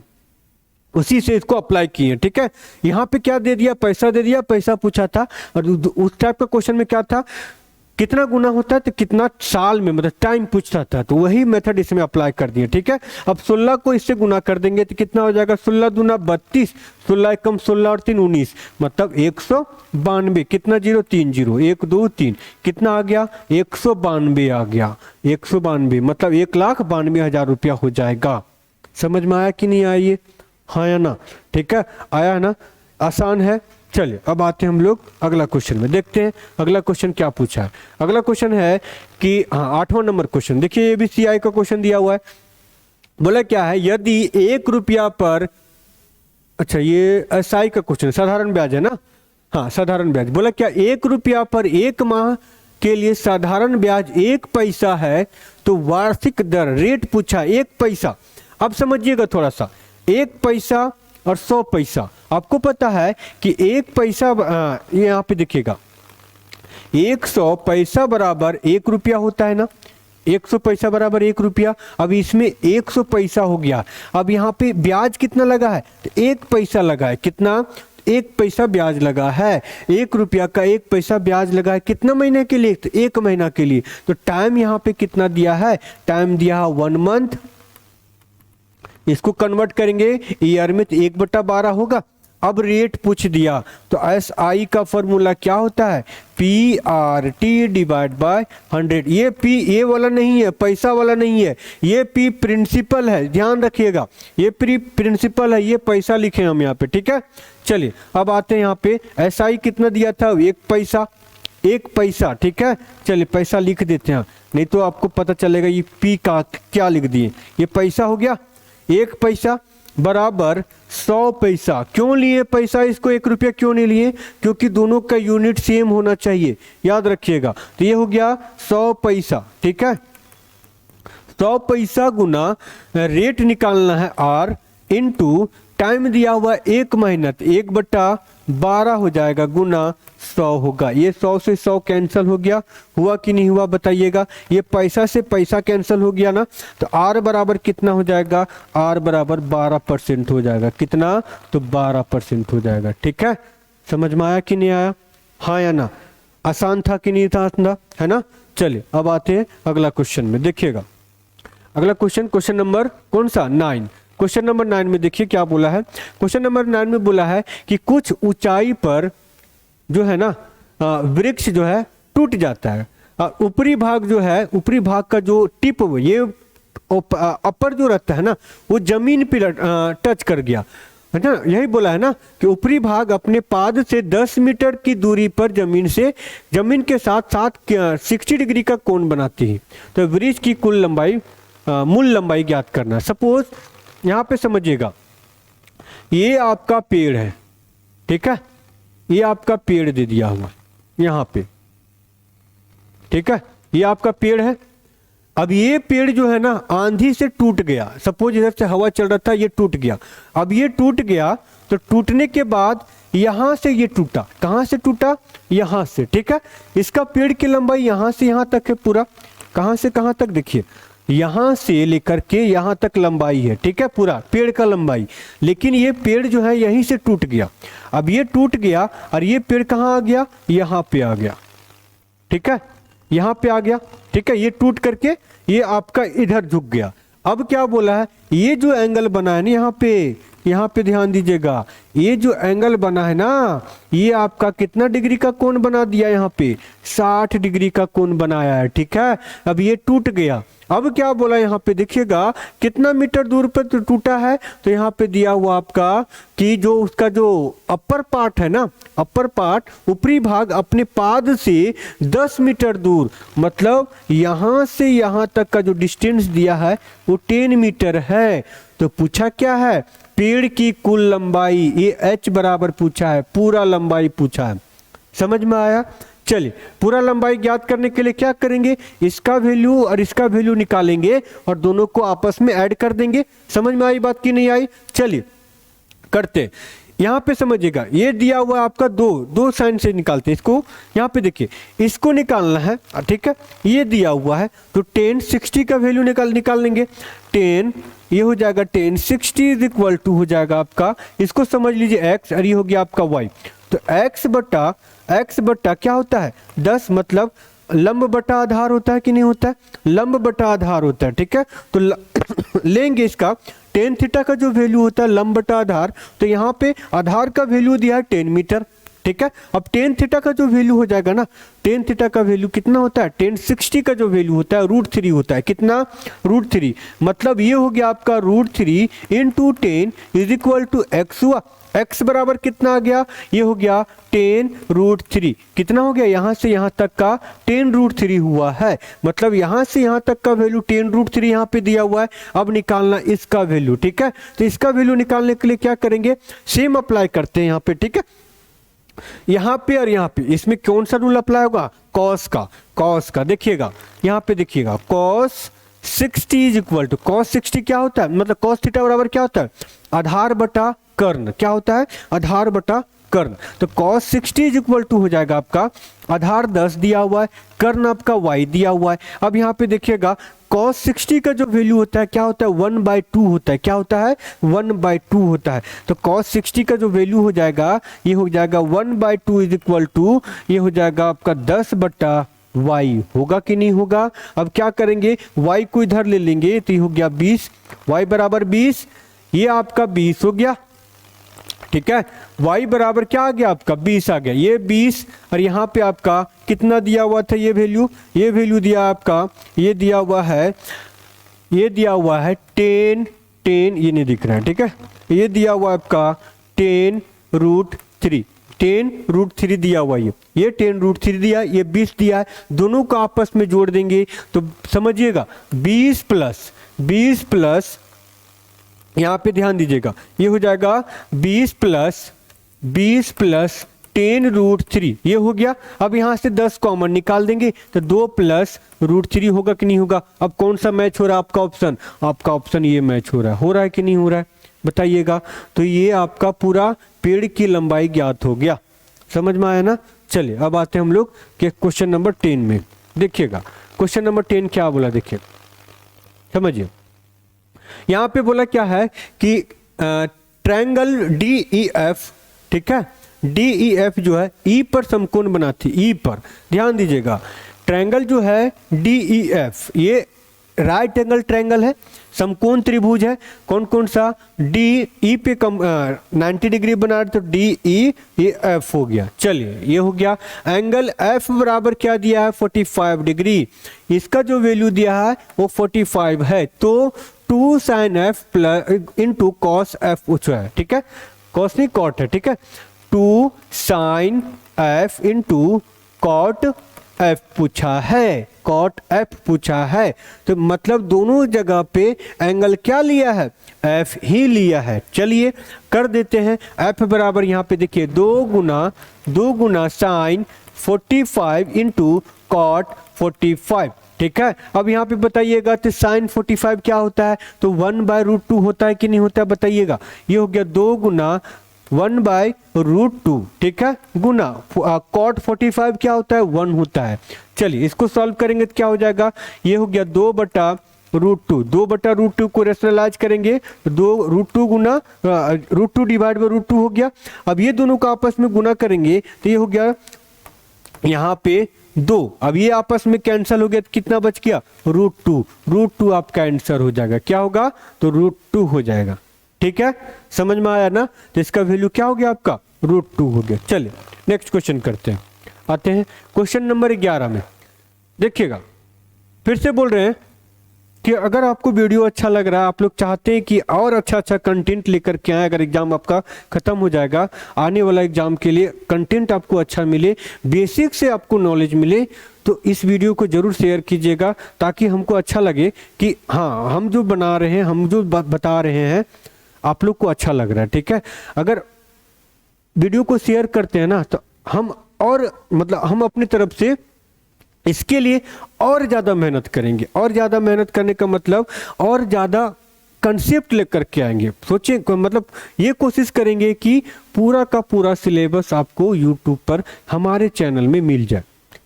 उसी से इसको अप्लाई किए। ठीक है, यहाँ पे क्या दे दिया? पैसा दे दिया, पैसा पूछा था। और उस टाइप का क्वेश्चन में क्या था? कितना गुना होता है तो कितना साल में, मतलब टाइम पूछता था। तो वही मेथड इसमें अप्लाई कर दिए। ठीक है, अब 16 को इससे गुना कर देंगे तो कितना हो जाएगा? 16 दूना 32, 16 एकम 16 और 3 19, मतलब 192। कितना? 0 3 0, 1 2 3, कितना आ गया? 192 आ गया। 192 मतलब 1,92,000 रुपया हो जाएगा। समझ में आया कि नहीं आया ये? हाँ या ना? ठीक है, आया ना? आसान है। चलिए अब आते हैं हम लोग अगला क्वेश्चन में, देखते हैं अगला क्वेश्चन क्या पूछा है। अगला क्वेश्चन है कि 8वां नंबर क्वेश्चन देखिए, ये भी CI का क्वेश्चन दिया हुआ है। बोला क्या है? यदि 1 रुपया पर, अच्छा ये SI का क्वेश्चन, साधारण ब्याज है ना? हाँ साधारण ब्याज। बोला क्या? 1 रुपया पर 1 माह के लिए साधारण ब्याज 1 पैसा है तो वार्षिक दर रेट पूछा 1 पैसा। अब समझिएगा थोड़ा सा, 1 पैसा और 100 पैसा। आपको पता है कि 1 पैसा, यहाँ पे देखिएगा 100 पैसा बराबर 1 रुपया होता है ना? 100 पैसा बराबर 1 रुपया। अब इसमें 100 पैसा हो गया। अब यहाँ पे ब्याज कितना लगा है? तो 1 पैसा लगा है। कितना? 1 पैसा ब्याज लगा है। 1 रुपया का 1 पैसा ब्याज लगा है। कितना महीने के लिए? तो 1 महीना के लिए। तो टाइम यहाँ पे कितना दिया है? टाइम दिया है 1 मंथ। इसको कन्वर्ट करेंगे ईयर में तो 1/12 होगा। अब रेट पूछ दिया तो SI का फॉर्मूला क्या होता है? PRT divide by 100। ये P ये वाला नहीं है, पैसा वाला नहीं है, ये P प्रिंसिपल है, ध्यान रखिएगा। ये प्रिंसिपल है, ये पैसा लिखे हम यहाँ पे। ठीक है, चलिए अब आते हैं यहाँ पे। SI कितना दिया था? 1 पैसा। 1 पैसा। ठीक है, चलिए पैसा लिख देते हैं, नहीं तो आपको पता चलेगा ये P का क्या लिख दिए। ये पैसा हो गया। 1 पैसा बराबर 100 पैसा। क्यों लिए पैसा इसको? 1 रुपया क्यों नहीं लिए? क्योंकि दोनों का यूनिट सेम होना चाहिए, याद रखिएगा। तो ये हो गया 100 पैसा। ठीक है, 100 पैसा गुना रेट निकालना है R इंटू टाइम दिया हुआ 1 महीना, 1/12 हो जाएगा गुना 100 होगा। ये 100 से 100 कैंसिल हो गया। हुआ कि नहीं हुआ बताइएगा? ये पैसा से पैसा कैंसिल हो गया ना, तो R बराबर कितना हो जाएगा? R बराबर 12% हो जाएगा। कितना? तो 12% हो जाएगा। ठीक है, समझ में आया कि नहीं आया? हाँ या ना? आसान था कि नहीं था? है ना? चलिए अब आते हैं अगला क्वेश्चन में, देखिएगा अगला क्वेश्चन, क्वेश्चन नंबर कौन सा? 9। क्वेश्चन नंबर 9 में देखिए क्या बोला है। क्वेश्चन नंबर 9 में बोला है कि कुछ ऊंचाई पर जो है ना वृक्ष जो है टूट जाता है। ऊपरी भाग जो है, ऊपरी भाग का जो टिप ये अपर जो रहता है ना, वो जमीन पे टच कर गया है ना। यही बोला है ना कि ऊपरी भाग अपने पाद से 10 मीटर की दूरी पर जमीन के साथ साथ 60 डिग्री का कोण बनाती है। तो वृक्ष की कुल लंबाई, मूल लंबाई ज्ञात करना। सपोज यहाँ पे समझिएगा, ये आपका पेड़ है। ठीक है, ये आपका पेड़ दे दिया हुआ यहाँ पे। ठीक है, ये आपका पेड़ है। अब ये पेड़ जो है ना आंधी से टूट गया। सपोज इधर से हवा चल रहा था, ये टूट गया। अब ये टूट गया तो टूटने के बाद यहां से ये टूटा, कहां से टूटा, यहां से, ठीक है। इसका पेड़ की लंबाई यहां से यहां तक है पूरा, कहां से कहां तक, देखिए यहां से लेकर के यहां तक लंबाई है, ठीक है, पूरा पेड़ का लंबाई। लेकिन ये पेड़ जो है यहीं से टूट गया, अब ये टूट गया और ये पेड़ कहां आ गया, यहां पे आ गया, ठीक है, यहां पे आ गया, ठीक है। ये टूट करके ये आपका इधर झुक गया। अब क्या बोला है, ये जो एंगल बना है ना यहाँ पे ध्यान दीजिएगा, ये जो एंगल बना है ना, ये आपका कितना डिग्री का कोण बना दिया, यहाँ पे 60 डिग्री का कोण बनाया है, ठीक है। अब ये टूट गया, अब क्या बोला यहाँ पे देखिएगा कितना मीटर दूर पर तो टूटा है, तो यहाँ पे दिया हुआ आपका कि जो उसका जो अपर पार्ट है ना, अपर पार्ट ऊपरी भाग अपने पाद से 10 मीटर दूर, मतलब यहाँ से यहाँ तक का जो डिस्टेंस दिया है वो 10 मीटर है। तो पूछा क्या है, पेड़ की कुल लंबाई, ये h बराबर पूछा है, पूरा लंबाई पूछा है, समझ में आया। चलिए पूरा लंबाई ज्ञात करने के लिए क्या करेंगे, इसका वैल्यू और इसका वैल्यू निकालेंगे और दोनों को आपस में ऐड कर देंगे। समझ में आई बात की नहीं आई, चलिए करते। यहाँ पे समझिएगा, ये दिया हुआ आपका दो साइन से निकालते हैं इसको। यहाँ पे देखिए इसको निकालना है, ठीक है, ये दिया हुआ है तो 10 60 का वैल्यू निकाल लेंगे। 10 ये हो जाएगा 10 60 इज इक्वल टू हो जाएगा आपका, इसको समझ लीजिए x और ये हो गया आपका y। तो x बट्टा क्या होता है 10, मतलब लंब बटा आधार होता है कि नहीं होता है, लंब बटा आधार होता है, ठीक है। तो लेंगे इसका टेन थीटा का जो वैल्यू होता है लंब बटा आधार, तो यहाँ पे आधार का वैल्यू दिया है 10 मीटर, ठीक है। अब टेन थीटा का जो वैल्यू हो जाएगा ना, टेन थीटा का वैल्यू कितना होता है, 1060 का जो वैल्यू होता है √3 होता है, कितना, √3, मतलब ये हो गया आपका √3 into 10 is equal to x हुआ। x बराबर कितना आ गया, ये हो गया 10√3, कितना हो गया, यहां से यहां तक का 10√3 हुआ है, मतलब यहां से यहां तक का वैल्यू 10√3 यहां पे दिया हुआ है। अब निकालना इसका वैल्यू, ठीक है। तो इसका वैल्यू निकालने के लिए क्या करेंगे, सेम अप्लाई करते हैं यहाँ पे, ठीक है। यहाँ पे और यहाँ पे इसमें कौन सा रूल अप्लाई होगा, कॉस का देखिएगा, यहाँ पे देखिएगा cos 60 is equal to, cos 60 क्या होता है, मतलब cos थीटा बराबर क्या होता है, आधार बटा कर्ण, क्या होता है, आधार बटा कर्ण। तो cos 60 इज इक्वल टू हो जाएगा आपका आधार 10 दिया हुआ है, कर्ण आपका y दिया हुआ है। अब यहाँ पे देखिएगा cos 60 का जो वैल्यू होता है क्या होता है, 1/2 होता है, क्या होता है, 1/2 होता है। तो cos 60 का जो वैल्यू हो जाएगा ये हो जाएगा 1/2 इज इक्वल टू, ये हो जाएगा आपका 10 बटा y, होगा कि नहीं होगा। अब क्या करेंगे, y को इधर ले लेंगे तो ये हो गया 20, y बराबर 20, ये आपका 20 हो गया, ठीक है। y बराबर क्या आ गया आपका 20 आ गया, ये 20 और यहाँ पे आपका कितना दिया हुआ था, ये वैल्यू दिया आपका, ये दिया हुआ है 10, ये नहीं दिख रहा है, ठीक है, ये दिया हुआ आपका 10√3, 10√3 दिया हुआ, ये 10√3 दिया, ये 20 दिया है, दोनों को आपस में जोड़ देंगे तो समझिएगा 20 प्लस यहाँ पे ध्यान दीजिएगा, ये हो जाएगा 20 प्लस 10√3, ये हो गया। अब यहाँ से 10 कॉमन निकाल देंगे तो 2 प्लस √3 होगा कि नहीं होगा। अब कौन सा मैच हो रहा है आपका ऑप्शन ये मैच हो रहा है कि नहीं हो रहा है, बताइएगा। तो ये आपका पूरा पेड़ की लंबाई ज्ञात हो गया, समझ में आया ना। चलिए अब आते हैं हम लोग के क्वेश्चन नंबर 10 में। देखिएगा क्वेश्चन नंबर 10 क्या बोला, देखिए समझिए। यहाँ पे बोला क्या है कि ट्रायंगल DEF, ठीक है, DEF जो है E पर समकोण बनाती, E पर ध्यान दीजिएगा। ट्रायंगल जो है DEF ये राइट एंगल ट्रायंगल है, समकोण त्रिभुज है, कौन सा, DE पे 90 डिग्री बना रहे तो DE, ये F हो गया। चलिए ये हो गया, एंगल F बराबर क्या दिया है 45 डिग्री, इसका जो वैल्यू दिया है वो 45 है, तो 2 sin F plus into cos F पूछा है, ठीक है, cos नहीं cot है, ठीक है, 2 sin F into cot F पूछा है, cot F पूछा है। तो मतलब दोनों जगह पे एंगल क्या लिया है, F ही लिया है। चलिए कर देते हैं, F बराबर यहाँ पे देखिए 2 गुना sin 45 इंटू cot 45, ठीक है। अब यहाँ पे बताइएगा तो sin 45 क्या होता है, तो 1/√2 होता है कि नहीं होता है, बताइएगा। ये हो गया 2 गुना 1/√2, ठीक है, गुना cot 45 क्या होता है 1 होता है। चलिए इसको सॉल्व करेंगे तो क्या हो जाएगा, ये हो गया 2/√2, 2/√2 को रेशनलाइज करेंगे तो 2√2 गुना √2 डिवाइड बाई √2 हो गया। अब ये दोनों का आपस में गुना करेंगे तो ये हो गया यहाँ पे 2, अब ये आपस में कैंसिल हो गया तो कितना बच गया √2, √2 आपका आंसर हो जाएगा, क्या होगा तो √2 हो जाएगा। ठीक है, समझ में आया ना, तो इसका वैल्यू क्या हो गया आपका √2 हो गया। चलिए नेक्स्ट क्वेश्चन करते हैं, आते हैं क्वेश्चन नंबर 11 में। देखिएगा फिर से बोल रहे हैं कि अगर आपको वीडियो अच्छा लग रहा है, आप लोग चाहते हैं कि और अच्छा अच्छा कंटेंट लेकर के आए, अगर एग्जाम आपका खत्म हो जाएगा, आने वाला एग्जाम के लिए कंटेंट आपको अच्छा मिले, बेसिक से आपको नॉलेज मिले, तो इस वीडियो को जरूर शेयर कीजिएगा ताकि हमको अच्छा लगे कि हाँ हम जो बना रहे हैं, हम जो बता रहे हैं आप लोग को अच्छा लग रहा है। ठीक है, अगर वीडियो को शेयर करते हैं ना तो हम और मतलब हम अपनी तरफ से इसके लिए और ज़्यादा मेहनत करेंगे, और ज़्यादा मेहनत करने का मतलब और ज़्यादा कंसेप्ट लेकर के आएंगे। सोचिए मतलब ये कोशिश करेंगे कि पूरा का पूरा सिलेबस आपको यूट्यूब पर हमारे चैनल में मिल जाए,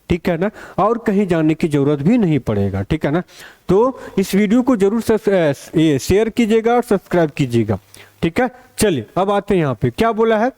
ठीक है ना, और कहीं जाने की ज़रूरत भी नहीं पड़ेगा, ठीक है ना। तो इस वीडियो को जरूर शेयर कीजिएगा और सब्सक्राइब कीजिएगा, ठीक है। चलिए अब आते हैं यहाँ पे, क्या बोला है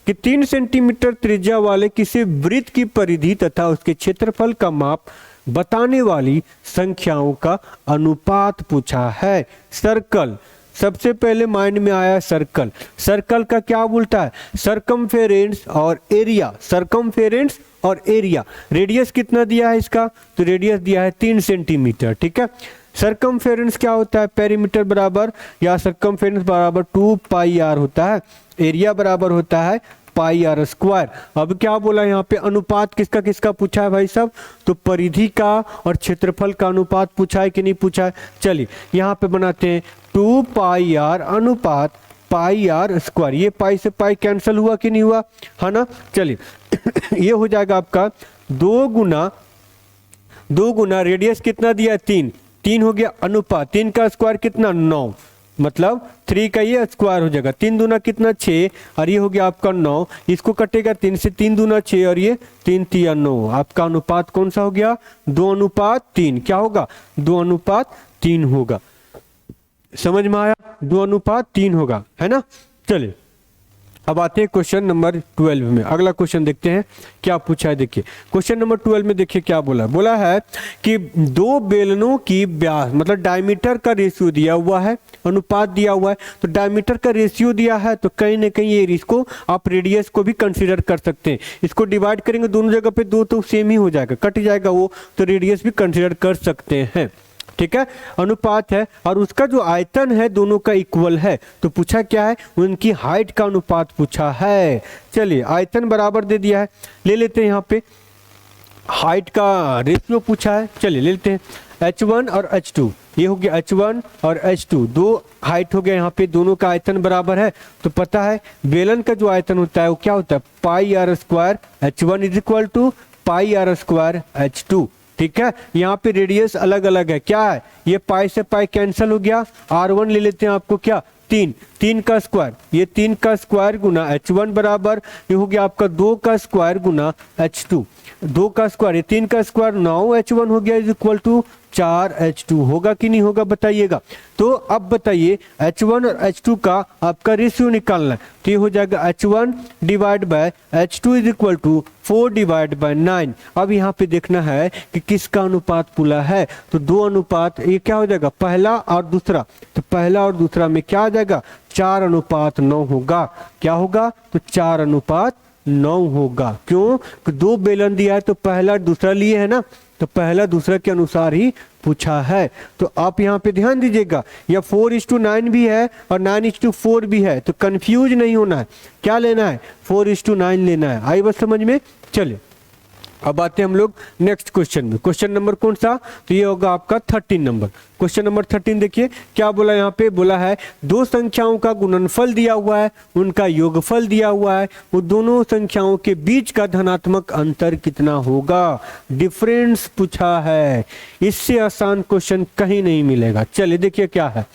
कि 3 सेंटीमीटर त्रिज्या वाले किसी वृत्त की परिधि तथा उसके क्षेत्रफल का माप बताने वाली संख्याओं का अनुपात पूछा है। सर्कल, सबसे पहले माइंड में आया सर्कल। सर्कल का क्या बोलता है, सरकमफेरेंस और एरिया, सरकमफेरेंस और एरिया। रेडियस कितना दिया है इसका, तो रेडियस दिया है 3 सेंटीमीटर, ठीक है। सरकमफेरेंस क्या होता है, पेरीमीटर बराबर या सरकमफेरेंस बराबर 2πr होता है, एरिया बराबर होता है πr²। अब क्या बोला यहाँ पे, अनुपात किसका किसका पूछा है भाई साहब, तो परिधि का और क्षेत्रफल का अनुपात पूछा है कि नहीं पूछा है। चलिए यहाँ पे बनाते हैं 2πr अनुपात πr², ये पाई से पाई कैंसिल हुआ कि नहीं हुआ, है ना। चलिए ये हो जाएगा आपका 2 गुना रेडियस कितना दिया 3 हो गया, अनुपात 3 का स्क्वायर कितना 9, मतलब 3 का ये स्क्वायर हो जाएगा, 3 दूना कितना 6 और ये हो गया आपका 9, इसको कटेगा 3 से, 3 दूना 6 और ये 3 तिया 9, आपका अनुपात कौन सा हो गया 2:3, क्या होगा 2:3 होगा। समझ में आया, 2:3 होगा, है ना। चलिए अब आते हैं क्वेश्चन नंबर 12 में। अगला क्वेश्चन देखते हैं क्या पूछा है। देखिए क्वेश्चन नंबर 12 में देखिए क्या बोला है कि 2 बेलनों की व्यास मतलब डायमीटर का रेशियो दिया हुआ है, अनुपात दिया हुआ है, तो डायमीटर का रेशियो दिया है तो कहीं ना कहीं ये इसको आप रेडियस को भी कंसीडर कर सकते हैं। इसको डिवाइड करेंगे दोनों जगह पे 2 तो सेम ही हो जाएगा, कट जाएगा वो, तो रेडियस भी कंसीडर कर सकते हैं, ठीक है। अनुपात है और उसका जो आयतन है दोनों का इक्वल है, तो पूछा क्या है, उनकी हाइट का अनुपात पूछा है। चलिए आयतन बराबर दे दिया है, ले लेते हैं यहाँ पे हाइट का रेशियो पूछा है। चलिए ले लेते हैं h1 और h2, ये हो गया h1 और h2, 2 हाइट हो गया, यहाँ पे दोनों का आयतन बराबर है, तो पता है बेलन का जो आयतन होता है वो क्या होता है πr², h1 is equal to πr² h2, ठीक है। यहाँ पे रेडियस अलग अलग है, क्या है, ये पाई से पाई कैंसिल हो गया, r1 ले लेते हैं आपको क्या 3 का स्क्वायर, ये 3 का स्क्वायर गुना h1 बराबर ये हो गया आपका 2 का स्क्वायर गुना h2, 2 का स्क्वायर, ये 3 का स्क्वायर 9h1 हो गया इज इक्वल टू 4h2, होगा कि नहीं होगा बताइएगा। तो अब बताइए h1 और h2 का आपका रेशियो निकालना है, तो ये हो जाएगा h1 divide by h2 is equal to 4 divide by 9। अब यहाँ पे देखना है कि किसका अनुपात पुला है, तो 2 अनुपात, ये क्या हो जाएगा पहला और दूसरा, तो पहला और दूसरा में क्या आ जाएगा 4:9 होगा, क्या होगा तो 4:9 होगा। क्यों, 2 बेलन दिया है तो पहला दूसरा लिए है ना, तो पहला दूसरा के अनुसार ही पूछा है। तो आप यहाँ पे ध्यान दीजिएगा, या 4:9 भी है और 9:4 भी है, तो कंफ्यूज नहीं होना है, क्या लेना है 4:9 लेना है। आई बात समझ में। चलिए अब आते हैं हम लोग नेक्स्ट क्वेश्चन में। क्वेश्चन नंबर कौन सा, तो ये होगा आपका 13 नंबर। क्वेश्चन नंबर 13 देखिए क्या बोला, यहाँ पे बोला है 2 संख्याओं का गुणनफल दिया हुआ है, उनका योगफल दिया हुआ है, वो दोनों संख्याओं के बीच का धनात्मक अंतर कितना होगा, डिफरेंस पूछा है। इससे आसान क्वेश्चन कहीं नहीं मिलेगा। चलिए देखिए क्या है,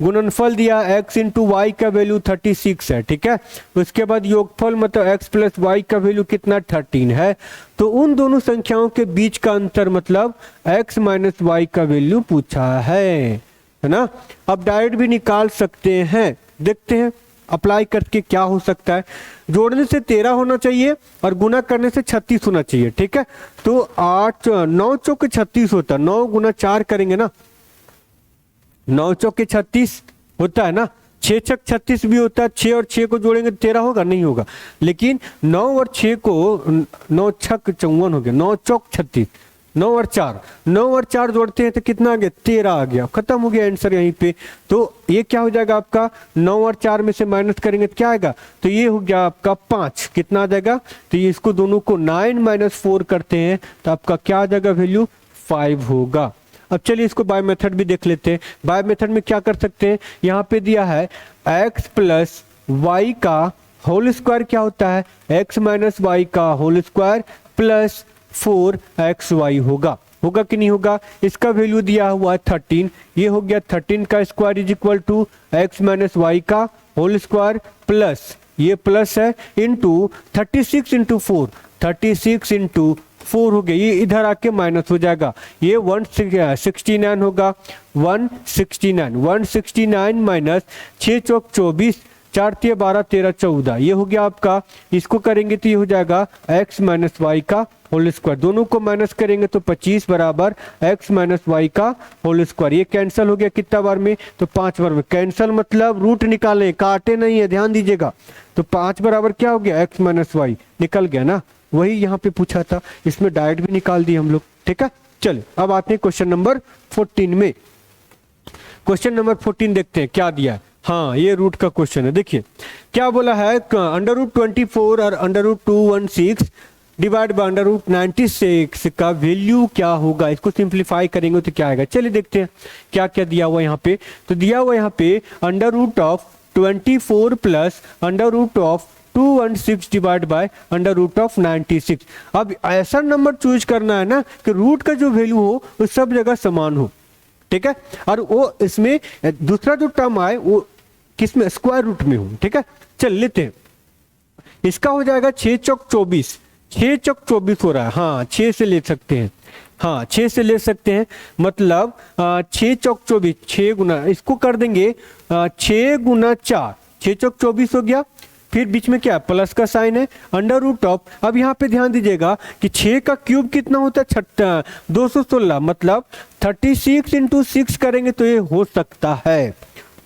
गुणनफल दिया x इंटू वाई का वैल्यू 36 है, ठीक है। उसके बाद योगफल मतलब x प्लस वाई का वैल्यू कितना 13 है। तो उन दोनों संख्याओं के बीच का अंतर मतलब x माइनस वाई का वैल्यू पूछा है ना। अब डायरेक्ट भी निकाल सकते हैं, देखते हैं अप्लाई करके क्या हो सकता है। जोड़ने से 13 होना चाहिए और गुना करने से 36 होना चाहिए, ठीक है। तो 9 चौके 36 होता है, 9 गुना 4 करेंगे ना, 9 चौके 36 होता है ना, 6 छक 36 भी होता है। 6 और 6 को जोड़ेंगे 13 होगा, नहीं होगा। लेकिन 9 और 6 को 9 छक 54 हो गया, 9 चौक 36, 9 और 4 जोड़ते हैं तो कितना आ गया 13 आ गया, खत्म हो गया आंसर यहीं पे। तो ये क्या हो जाएगा आपका 9 और 4 में से माइनस करेंगे तो क्या आएगा, तो ये हो गया आपका 5, कितना आ जाएगा, तो ये इसको दोनों को 9 माइनस 4 करते हैं तो आपका क्या आ जाएगा वैल्यू 5 होगा। अब चलिए इसको बाय मेथड भी देख लेते हैं। बाय मेथड में क्या कर सकते हैं, यहाँ पे दिया है x प्लस वाई का होल स्क्वायर क्या होता है, x माइनस वाई का होल स्क्वायर प्लस 4xy होगा कि नहीं होगा। इसका वैल्यू दिया हुआ है 13, ये हो गया 13 का square is equal to x minus y का होल स्क्वायर प्लस, ये प्लस है, इंटू 36 इंटू 4, 36 इंटू 4 हो गया, ये इधर आके माइनस हो जाएगा, ये 169 होगा, 169 माइनस 6 चौक 24, 4 तिया 12 13 14, ये हो गया आपका। इसको करेंगे तो ये हो जाएगा x माइनस वाई का होल स्क्वायर, दोनों को माइनस करेंगे तो 25 बराबर x माइनस वाई का होल स्क्वायर। ये कैंसिल हो गया कितना बार में, तो 5 बार में। कैंसिल मतलब रूट निकालें, काटे नहीं है, ध्यान दीजिएगा। तो 5 बराबर क्या हो गया x माइनस वाई, निकल गया ना, वही यहाँ पे पूछा था, इसमें डायरेक्ट भी निकाल दिए हम लोग, ठीक है। चलिए अब आते हैं क्वेश्चन नंबर 14 में। क्वेश्चन नंबर 14 देखते हैं क्या दिया है। हाँ, ये रूट का क्वेश्चन है। देखिए क्या बोला है, √24 और √216 डिवाइड बाय √96 का वैल्यू क्या होगा। इसको सिंप्लीफाई करेंगे तो क्या आएगा, चलिए देखते हैं क्या क्या दिया हुआ यहाँ पे। तो दिया हुआ यहाँ पे √24 प्लस √216 डिवाइड बाय √96। अब ऐसा नंबर चूज करना है ना कि रूट का जो वैल्यू हो वो सब जगह समान हो, ठीक है। और वो इसमें दूसरा जो टर्म आए वो किसमें, स्क्वायर रूट में हो, ठीक है। चल लेते हैं, इसका हो जाएगा 6 चौक 24, 6 चौक 24 हो रहा है, हाँ 6 से ले सकते हैं, हाँ 6 से ले सकते हैं, मतलब 6 चौक 24, 6 गुना इसको कर देंगे 6 गुना 4, 6 चौक 24 हो गया। फिर बीच में क्या प्लस का साइन है, अंडर रूट ऑफ, अब यहाँ पे ध्यान दीजिएगा कि 6 का क्यूब कितना होता है 216, मतलब 36 इंटू 6 करेंगे तो ये हो सकता है,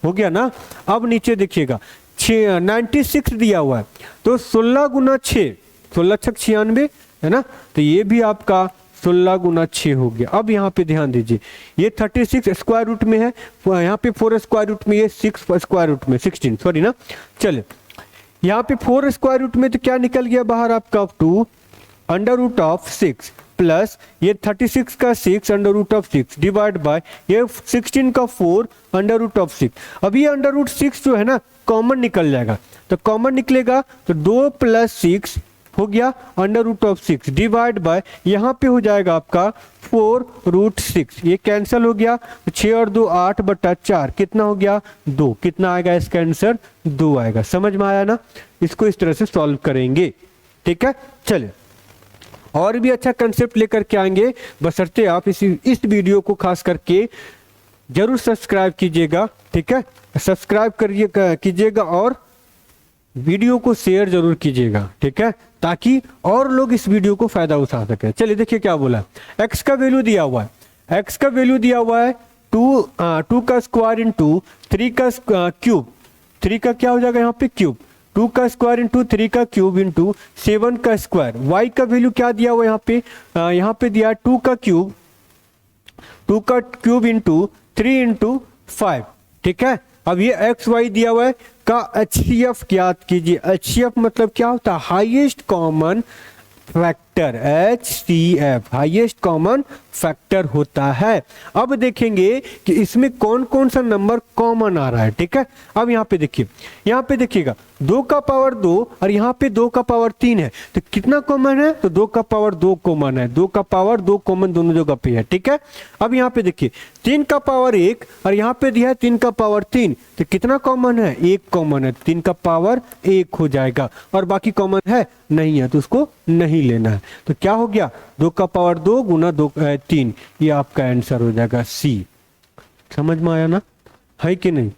हो गया ना। अब नीचे देखिएगा 96 दिया हुआ है, तो 16 गुना 6, 16 छक 96 है ना, तो ये भी आपका 16 गुना 6 हो गया। अब यहाँ पे ध्यान दीजिए, ये 36 स्क्वायर रूट में है, यहाँ पे 4 स्क्वायर रूट में, ये 6 स्क्वायर रूट में, 16 सॉरी ना। चले यहाँ पे 4 स्क्वायर रूट में तो क्या निकल गया बाहर आपका 2 अंडर रूट ऑफ 6 प्लस ये 36 का 6 under root of 6 divide by ये 16 का 4 अंडर रूट ऑफ 6। अब ये अंडर रूट 6 जो है ना कॉमन निकल जाएगा, तो कॉमन निकलेगा तो 2 प्लस 6 हो गया under root of 6 divide by यहाँ पे हो जाएगा आपका 4 रूट 6, ये कैंसिल हो गया, 6 और 2 8 बटा 4 कितना हो गया 2, कितना आएगा इसका आंसर 2 आएगा। समझ में आया ना, इसको इस तरह से सॉल्व करेंगे, ठीक है। चलिए और भी अच्छा कंसेप्ट लेकर के आएंगे, बशर्ते आप इस वीडियो को खास करके जरूर सब्सक्राइब कीजिएगा, ठीक है। सब्सक्राइब कीजिएगा और वीडियो को शेयर जरूर कीजिएगा, ठीक है, ताकि और लोग इस वीडियो को फायदा उठा सके। चलिए देखिए क्या बोला, x का वैल्यू दिया हुआ है, x का वैल्यू दिया हुआ है 2 का स्क्वायर इंटू 3 का क्यूब, 3 का क्या हो जाएगा यहाँ पे क्यूब, 2 का स्क्वायर इंटू 3 का क्यूब इंटू 7 का स्क्वायर। y का वैल्यू क्या दिया हुआ यहाँ पे दिया 2 का क्यूब इंटू 3 इंटू 5, ठीक है। अब ये एक्स वाई दिया हुआ है का HCF ज्ञात कीजिए। HCF मतलब क्या होता है, highest common factor. Factor, HCF highest common factor होता है। अब देखेंगे कि इसमें कौन कौन सा नंबर कॉमन आ रहा है, ठीक है। अब यहाँ पे देखिए, यहाँ पे देखिएगा 2 का पावर 2 और यहाँ पे 2 का पावर 3 है, तो कितना कॉमन है, तो 2 का पावर 2 कॉमन है, 2 का पावर 2 कॉमन दोनों जगह पे है, ठीक है। अब यहाँ पे देखिए 3 का पावर 1 और यहाँ पे दिया है 3 का पावर 3, तो कितना कॉमन है, 1 कॉमन है, 3 का पावर 1 हो जाएगा और बाकी कॉमन है नहीं है तो उसको नहीं लेना है। तो क्या हो गया, 2 का पावर 2 गुना 2 3, ये आपका आंसर हो जाएगा सी। समझ में आया ना, है कि नहीं,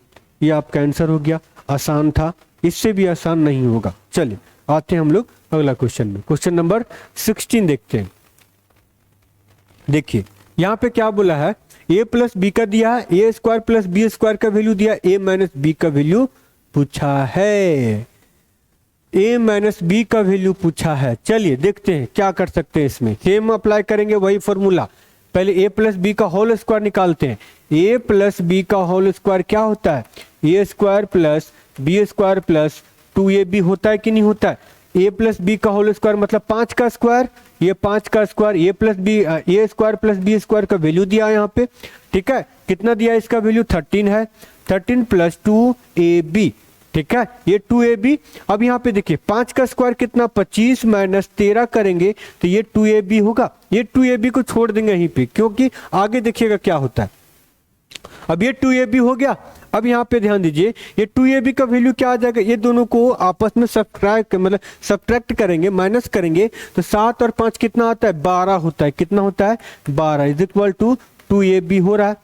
ये आपका आंसर हो गया। आसान था, इससे भी आसान नहीं होगा। चलिए आते हैं हम लोग अगला क्वेश्चन में, क्वेश्चन नंबर 16 देखते हैं। देखिए यहाँ पे क्या बोला है, a प्लस बी का दिया है, A square plus B square का वैल्यू दिया, a माइनस बी का वैल्यू पूछा है, a माइनस बी का वैल्यू पूछा है। चलिए देखते हैं क्या कर सकते हैं, इसमें सेम अप्लाई करेंगे वही फॉर्मूला। पहले a प्लस बी का होल स्क्वायर निकालते हैं। a प्लस बी का होल स्क्वायर क्या होता है, A square plus B square plus 2ab होता है कि नहीं होता है। a प्लस बी का होल स्क्वायर मतलब 5 का स्क्वायर, ये 5 का square, A plus B A square plus B square का वैल्यू दिया है यहाँ पे, ठीक है। कितना दिया है इसका वैल्यू, 13 है, 13 प्लस 2ab, ठीक है, ये 2ab। अब यहाँ पे देखिए 5 का स्क्वायर कितना, 25 माइनस 13 करेंगे तो ये 2ab होगा। ये 2ab को छोड़ देंगे यहीं पे, क्योंकि आगे देखिएगा क्या होता है। अब ये 2ab हो गया। अब यहाँ पे ध्यान दीजिए, ये 2ab का वैल्यू क्या आ जाएगा, ये दोनों को आपस में सब्ट्रैक्ट करेंगे, माइनस करेंगे, तो 7 और 5 कितना आता है, 12 होता है। कितना होता है, 12 इज इक्वल टू 2ab हो रहा है।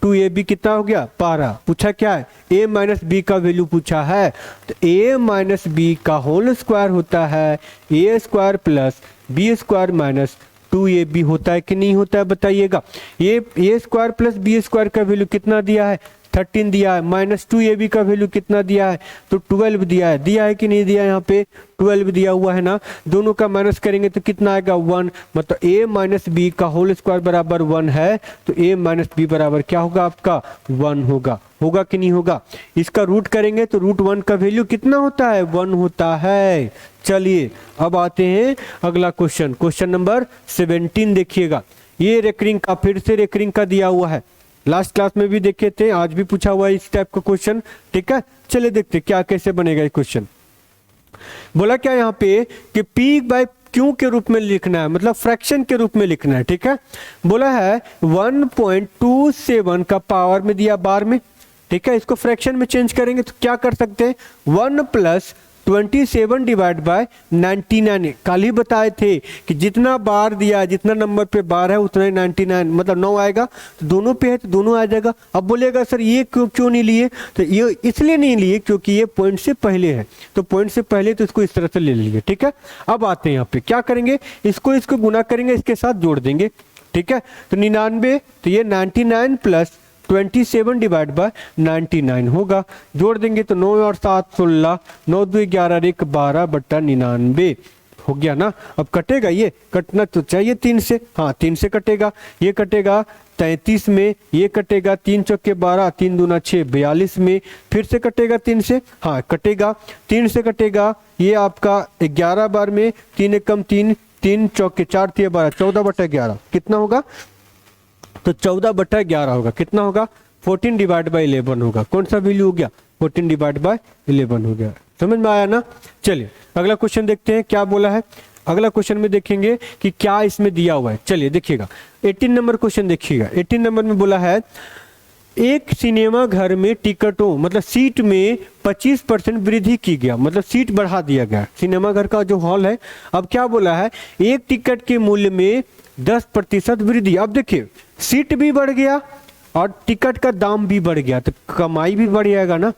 2ab कितना हो गया, 12। पूछा क्या है, a माइनस बी का वैल्यू पूछा है, तो a माइनस बी का होल स्क्वायर होता है A square plus B square minus 2ab होता है कि नहीं होता है, बताइएगा। ये A square plus B square का वैल्यू कितना दिया है, 13 दिया है, माइनस 2ab का वैल्यू कितना दिया है, तो 12 दिया है। दिया है कि नहीं दिया, यहाँ पे 12 दिया हुआ है ना, दोनों का माइनस करेंगे तो कितना आएगा, 1। मतलब a माइनस बी का होल स्क्वायर बराबर 1 है, तो a माइनस बी बराबर क्या होगा आपका, 1 होगा। होगा कि नहीं होगा, इसका रूट करेंगे तो रूट 1 का वैल्यू कितना होता है, 1 होता है। चलिए अब आते हैं अगला क्वेश्चन, क्वेश्चन नंबर 17 देखिएगा। ये रेकरिंग का, फिर से रेकरिंग का दिया हुआ है, लास्ट क्लास में भी देखे थे, आज भी पूछा हुआ है इस टाइप का क्वेश्चन, ठीक है। चलिए देखते क्या कैसे बनेगा ये क्वेश्चन। बोला क्या यहाँ पे कि p बाय q के रूप में लिखना है, मतलब फ्रैक्शन के रूप में लिखना है, ठीक है। बोला है 1.27 का पावर में दिया बार में, ठीक है। इसको फ्रैक्शन में चेंज करेंगे तो क्या कर सकते हैं, 1 प्लस 27 डिवाइड बाय 99। कल ही बताए थे कि जितना बार दिया है, जितना नंबर पे बार है उतना ही 99 मतलब 9 आएगा, तो दोनों पे है तो दोनों आ जाएगा। अब बोलेगा सर ये क्यों नहीं लिए, तो ये इसलिए नहीं लिए क्योंकि ये पॉइंट से पहले है, तो पॉइंट से पहले तो इसको इस तरह से ले लीजिए, ठीक है। अब आते हैं यहाँ पे क्या करेंगे, इसको गुना करेंगे, इसके साथ जोड़ देंगे, ठीक है। तो 99, तो ये 99 प्लस 27 डिवाइड बाय 99 होगा, जोड़ देंगे तो 9 और 7 16, 9 2 11 1 12 बट्टा 99 हो गया ना। अब कटेगा, ये कटना तो चाहिए 3 से, हाँ 3 से कटेगा, ये कटेगा 33 में, ये कटेगा 3 चौके 12, 3 दूना 6 42 में, फिर से कटेगा 3 से, हाँ कटेगा 3 से कटेगा, ये आपका 11 बार में, 3 एकम 3, 3 चौके 4 3 12, 14 बट्टा 11 कितना होगा, तो 14 बट्टा 11 होगा। कितना होगा, 14 डिवाइड बाई 11 होगा। कौन सा वैल्यू हो गया, 14 डिवाइड बाई 11 हो गया। समझ में आया ना। चलिए अगला क्वेश्चन देखते हैं क्या बोला है। अगला क्वेश्चन में देखेंगे कि क्या इसमें दिया हुआ है। चलिए देखिएगा 18 नंबर क्वेश्चन देखिएगा। 18 नंबर में बोला है एक सिनेमा घर में टिकटों मतलब सीट में 25% वृद्धि की गया, मतलब सीट बढ़ा दिया गया। सिनेमा घर का जो हॉल है, अब क्या बोला है, एक टिकट के मूल्य में 10% वृद्धि। अब देखिए सीट भी बढ़ गया और टिकट का दाम भी बढ़ गया, तो कमाई भी बढ़ जाएगा ना।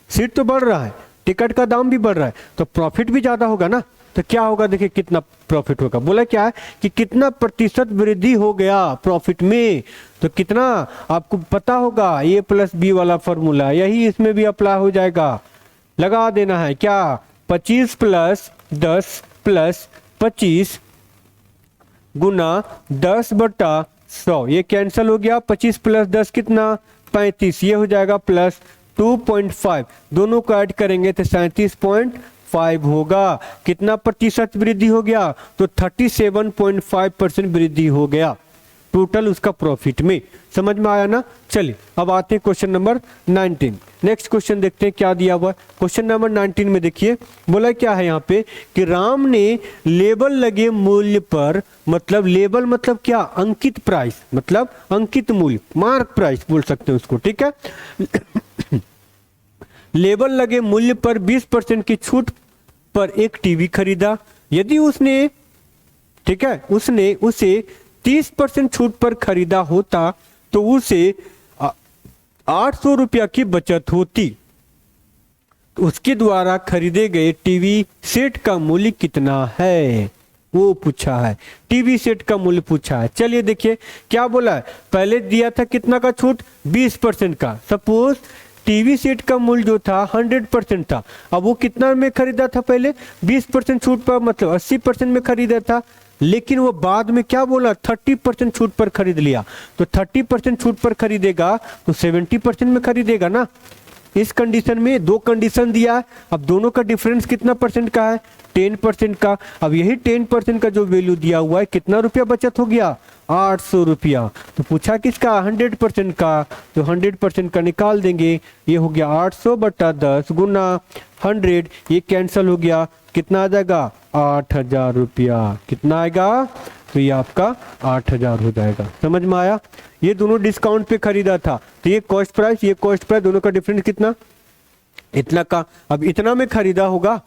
सीट तो बढ़ रहा है, टिकट का दाम भी बढ़ रहा है, तो प्रॉफिट भी ज्यादा होगा ना। तो क्या होगा, देखिए कितना प्रॉफिट होगा। बोला क्या है कि कितना प्रतिशत वृद्धि हो गया प्रॉफिट में, तो कितना आपको पता होगा, ए प्लस बी वाला फॉर्मूला यही इसमें भी अप्लाई हो जाएगा। लगा देना है क्या, 25 प्लस 10 प्लस 25 गुना 10 बटा 100, ये कैंसिल हो गया। 25 प्लस 10 कितना, 35, ये हो जाएगा प्लस 2.5, दोनों को ऐड करेंगे तो 37.5 5 होगा। कितना प्रतिशत वृद्धि हो गया? तो 37.5% वृद्धि हो गया टोटल उसका प्रॉफिट में। समझ में आया ना? चलिए अब आते हैं क्वेश्चन नंबर 19। नेक्स्ट क्वेश्चन देखते हैं क्या दिया हुआ है। क्वेश्चन नंबर 19 में देखिए बोला क्या है यहाँ पे कि राम ने लेबल लगे मूल्य पर, मतलब लेबल मतलब क्या? अंकित प्राइस, मतलब अंकित मूल्य, मार्क प्राइस बोल सकते हैं उसको, ठीक है। लेबल लगे मूल्य पर 20% की छूट पर एक टीवी खरीदा। यदि उसने, ठीक है, उसने उसे 30% छूट पर खरीदा होता तो उसे 800 रुपया की बचत होती। उसके द्वारा खरीदे गए टीवी सेट का मूल्य कितना है वो पूछा है। टीवी सेट का मूल्य पूछा है। चलिए देखिए क्या बोला है। पहले दिया था कितना का छूट? 20% का। सपोज टीवी सेट का मूल्य जो था 100% था। अब वो कितना में खरीदा था? पहले 20% छूट पर, मतलब 80% में खरीदा था। लेकिन वो बाद में क्या बोला? 30% छूट पर खरीद लिया। तो 30% छूट पर खरीदेगा तो 70% में खरीदेगा ना। इस कंडीशन में दो कंडीशन दिया है। अब दोनों का डिफरेंस कितना परसेंट का है? 10% का। अब यही 10% का जो वैल्यू दिया हुआ है, कितना रुपया बचत हो गया? 800 रुपया। तो पूछा किसका? 100% का। तो 100% का निकाल देंगे। ये हो गया 800 बटा 10 गुना 100। ये कैंसिल हो गया। कितना आ जाएगा? 8000 रुपया। कितना आएगा? तो ये आपका 8000 हो जाएगा। समझ में आया? ये दोनों डिस्काउंट पे खरीदा था तो ये कॉस्ट प्राइस, ये कॉस्ट प्राइस, दोनों का डिफरेंस कितना? इतना का। अब इतना में खरीदा होगा,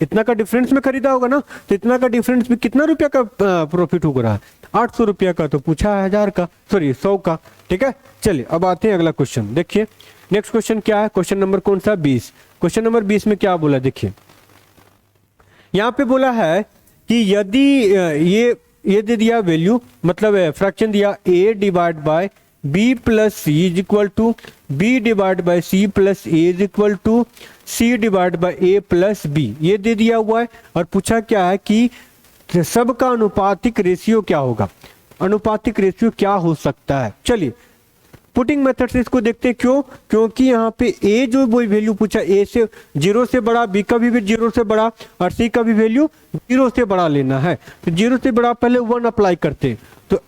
इतना का डिफरेंस में खरीदा होगा ना, तो इतना का डिफरेंस में कितना रुपया का प्रॉफिट हो रहा है? 800 रुपया का। तो पूछा है 1000 का, सॉरी 100 का, ठीक है। चलिए अब आते हैं अगला क्वेश्चन। देखिए नेक्स्ट क्वेश्चन क्या है? क्वेश्चन नंबर कौन सा? 20। क्वेश्चन नंबर 20 में क्या बोला देखिए। यहाँ पे बोला है कि यदि ये दे दिया वैल्यू, मतलब फ्रैक्शन दिया a divide by b plus C is equal to b divide by c plus a is equal to c divide by a plus b, ये दे दिया हुआ है। और पूछा क्या है कि सबका अनुपातिक रेशियो क्या होगा? अनुपातिक रेशियो क्या हो सकता है? चलिए पुटिंग मेथड से इसको देखते हैं। क्यों? क्योंकि यहाँ पे a जो वही वैल्यू पूछा, a से 0 से बड़ा, b का भी 0 से बड़ा और c का भी वैल्यू 0 से बड़ा लेना है। तो 0 से बड़ा पहले 1 अप्लाई करते हैं। तो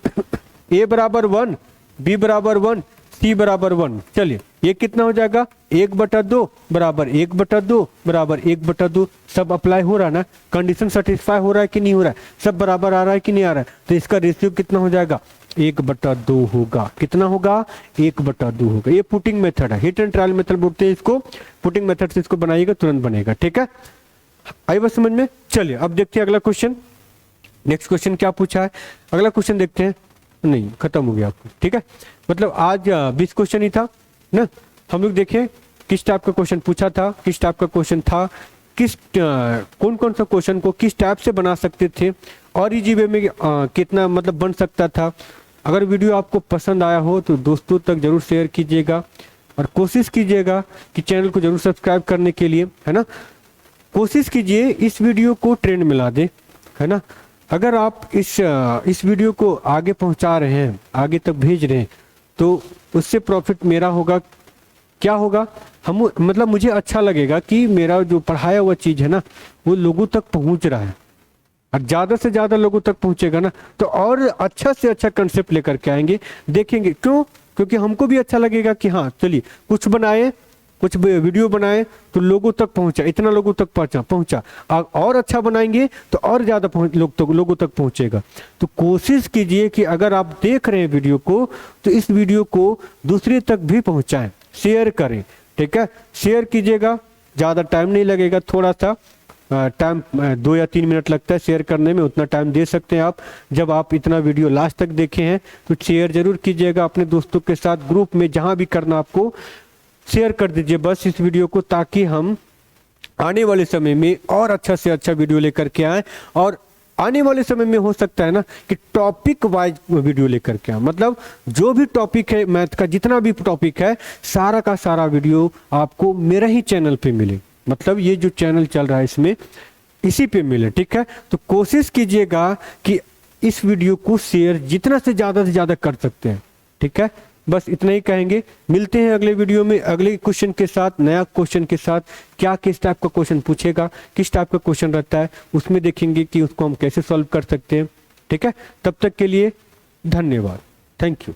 a बराबर 1, b बराबर 1, c बराबर 1। चलिए ये कितना हो जाएगा? 1/2 बराबर 1/2 बराबर 1/2। सब अप्लाई हो रहा है ना? कंडीशन सेटिस्फाई हो रहा है कि नहीं हो रहा है? सब बराबर आ रहा है कि नहीं आ रहा है? तो इसका रेशियो कितना हो जाएगा? 1/2 होगा। कितना होगा? 1/2 होगा। ये पुटिंग मेथड है, हिट एंड ट्रायल मेथड बोलते हैं इसको। पुटिंग मेथड से इसको बनाइएगा तुरंत बनेगा, ठीक है। आई बात समझ में? चलिए अब देखते हैं अगला क्वेश्चन। नेक्स्ट क्वेश्चन क्या पूछा है? अगला क्वेश्चन देखते हैं। नहीं, खत्म हो गया आपको, ठीक है। मतलब आज 20 क्वेश्चन ही था ना। हम लोग देखें किस टाइप का क्वेश्चन पूछा था, किस टाइप का क्वेश्चन था, किस कौन कौन सा क्वेश्चन को किस टाइप से बना सकते थे और इजी वे में कितना मतलब बन सकता था। अगर वीडियो आपको पसंद आया हो तो दोस्तों तक जरूर शेयर कीजिएगा और कोशिश कीजिएगा कि चैनल को जरूर सब्सक्राइब करने के लिए, है ना। कोशिश कीजिए इस वीडियो को ट्रेंड में ला दे, है ना। अगर आप इस वीडियो को आगे पहुंचा रहे हैं, आगे तक भेज रहे हैं, तो उससे प्रॉफिट मेरा होगा। क्या होगा? हम मतलब मुझे अच्छा लगेगा कि मेरा जो पढ़ाया हुआ चीज़ है ना वो लोगों तक पहुंच रहा है। और ज़्यादा से ज़्यादा लोगों तक पहुंचेगा ना तो और अच्छा से अच्छा कंसेप्ट लेकर के आएंगे, देखेंगे। क्यों? क्योंकि हमको भी अच्छा लगेगा कि हाँ चलिए कुछ बनाए, कुछ वीडियो बनाए तो लोगों तक पहुंचा, इतना लोगों तक पहुंचा। और अच्छा बनाएंगे तो और ज़्यादा लोगों तक पहुंचेगा। तो कोशिश कीजिए कि अगर आप देख रहे हैं वीडियो को तो इस वीडियो को दूसरे तक भी पहुंचाएं, शेयर करें, ठीक है। शेयर कीजिएगा, ज़्यादा टाइम नहीं लगेगा, थोड़ा सा टाइम 2 या 3 मिनट लगता है शेयर करने में, उतना टाइम दे सकते हैं आप। जब आप इतना वीडियो लास्ट तक देखे हैं तो शेयर जरूर कीजिएगा अपने दोस्तों के साथ, ग्रुप में, जहां भी करना आपको शेयर कर दीजिए बस इस वीडियो को, ताकि हम आने वाले समय में और अच्छा से अच्छा वीडियो लेकर के आए। और आने वाले समय में हो सकता है ना कि टॉपिक वाइज वीडियो लेकर के आए, मतलब जो भी टॉपिक है मैथ का, जितना भी टॉपिक है सारा का सारा वीडियो आपको मेरा ही चैनल पे मिले। मतलब ये जो चैनल चल रहा है इसमें इसी पे मिले, ठीक है। तो कोशिश कीजिएगा कि इस वीडियो को शेयर जितना से ज़्यादा कर सकते हैं, ठीक है। बस इतना ही कहेंगे। मिलते हैं अगले वीडियो में अगले क्वेश्चन के साथ, नया क्वेश्चन के साथ। क्या किस टाइप का क्वेश्चन पूछेगा, किस टाइप का क्वेश्चन रहता है, उसमें देखेंगे कि उसको हम कैसे सॉल्व कर सकते हैं। ठीक है, तब तक के लिए धन्यवाद। Thank you.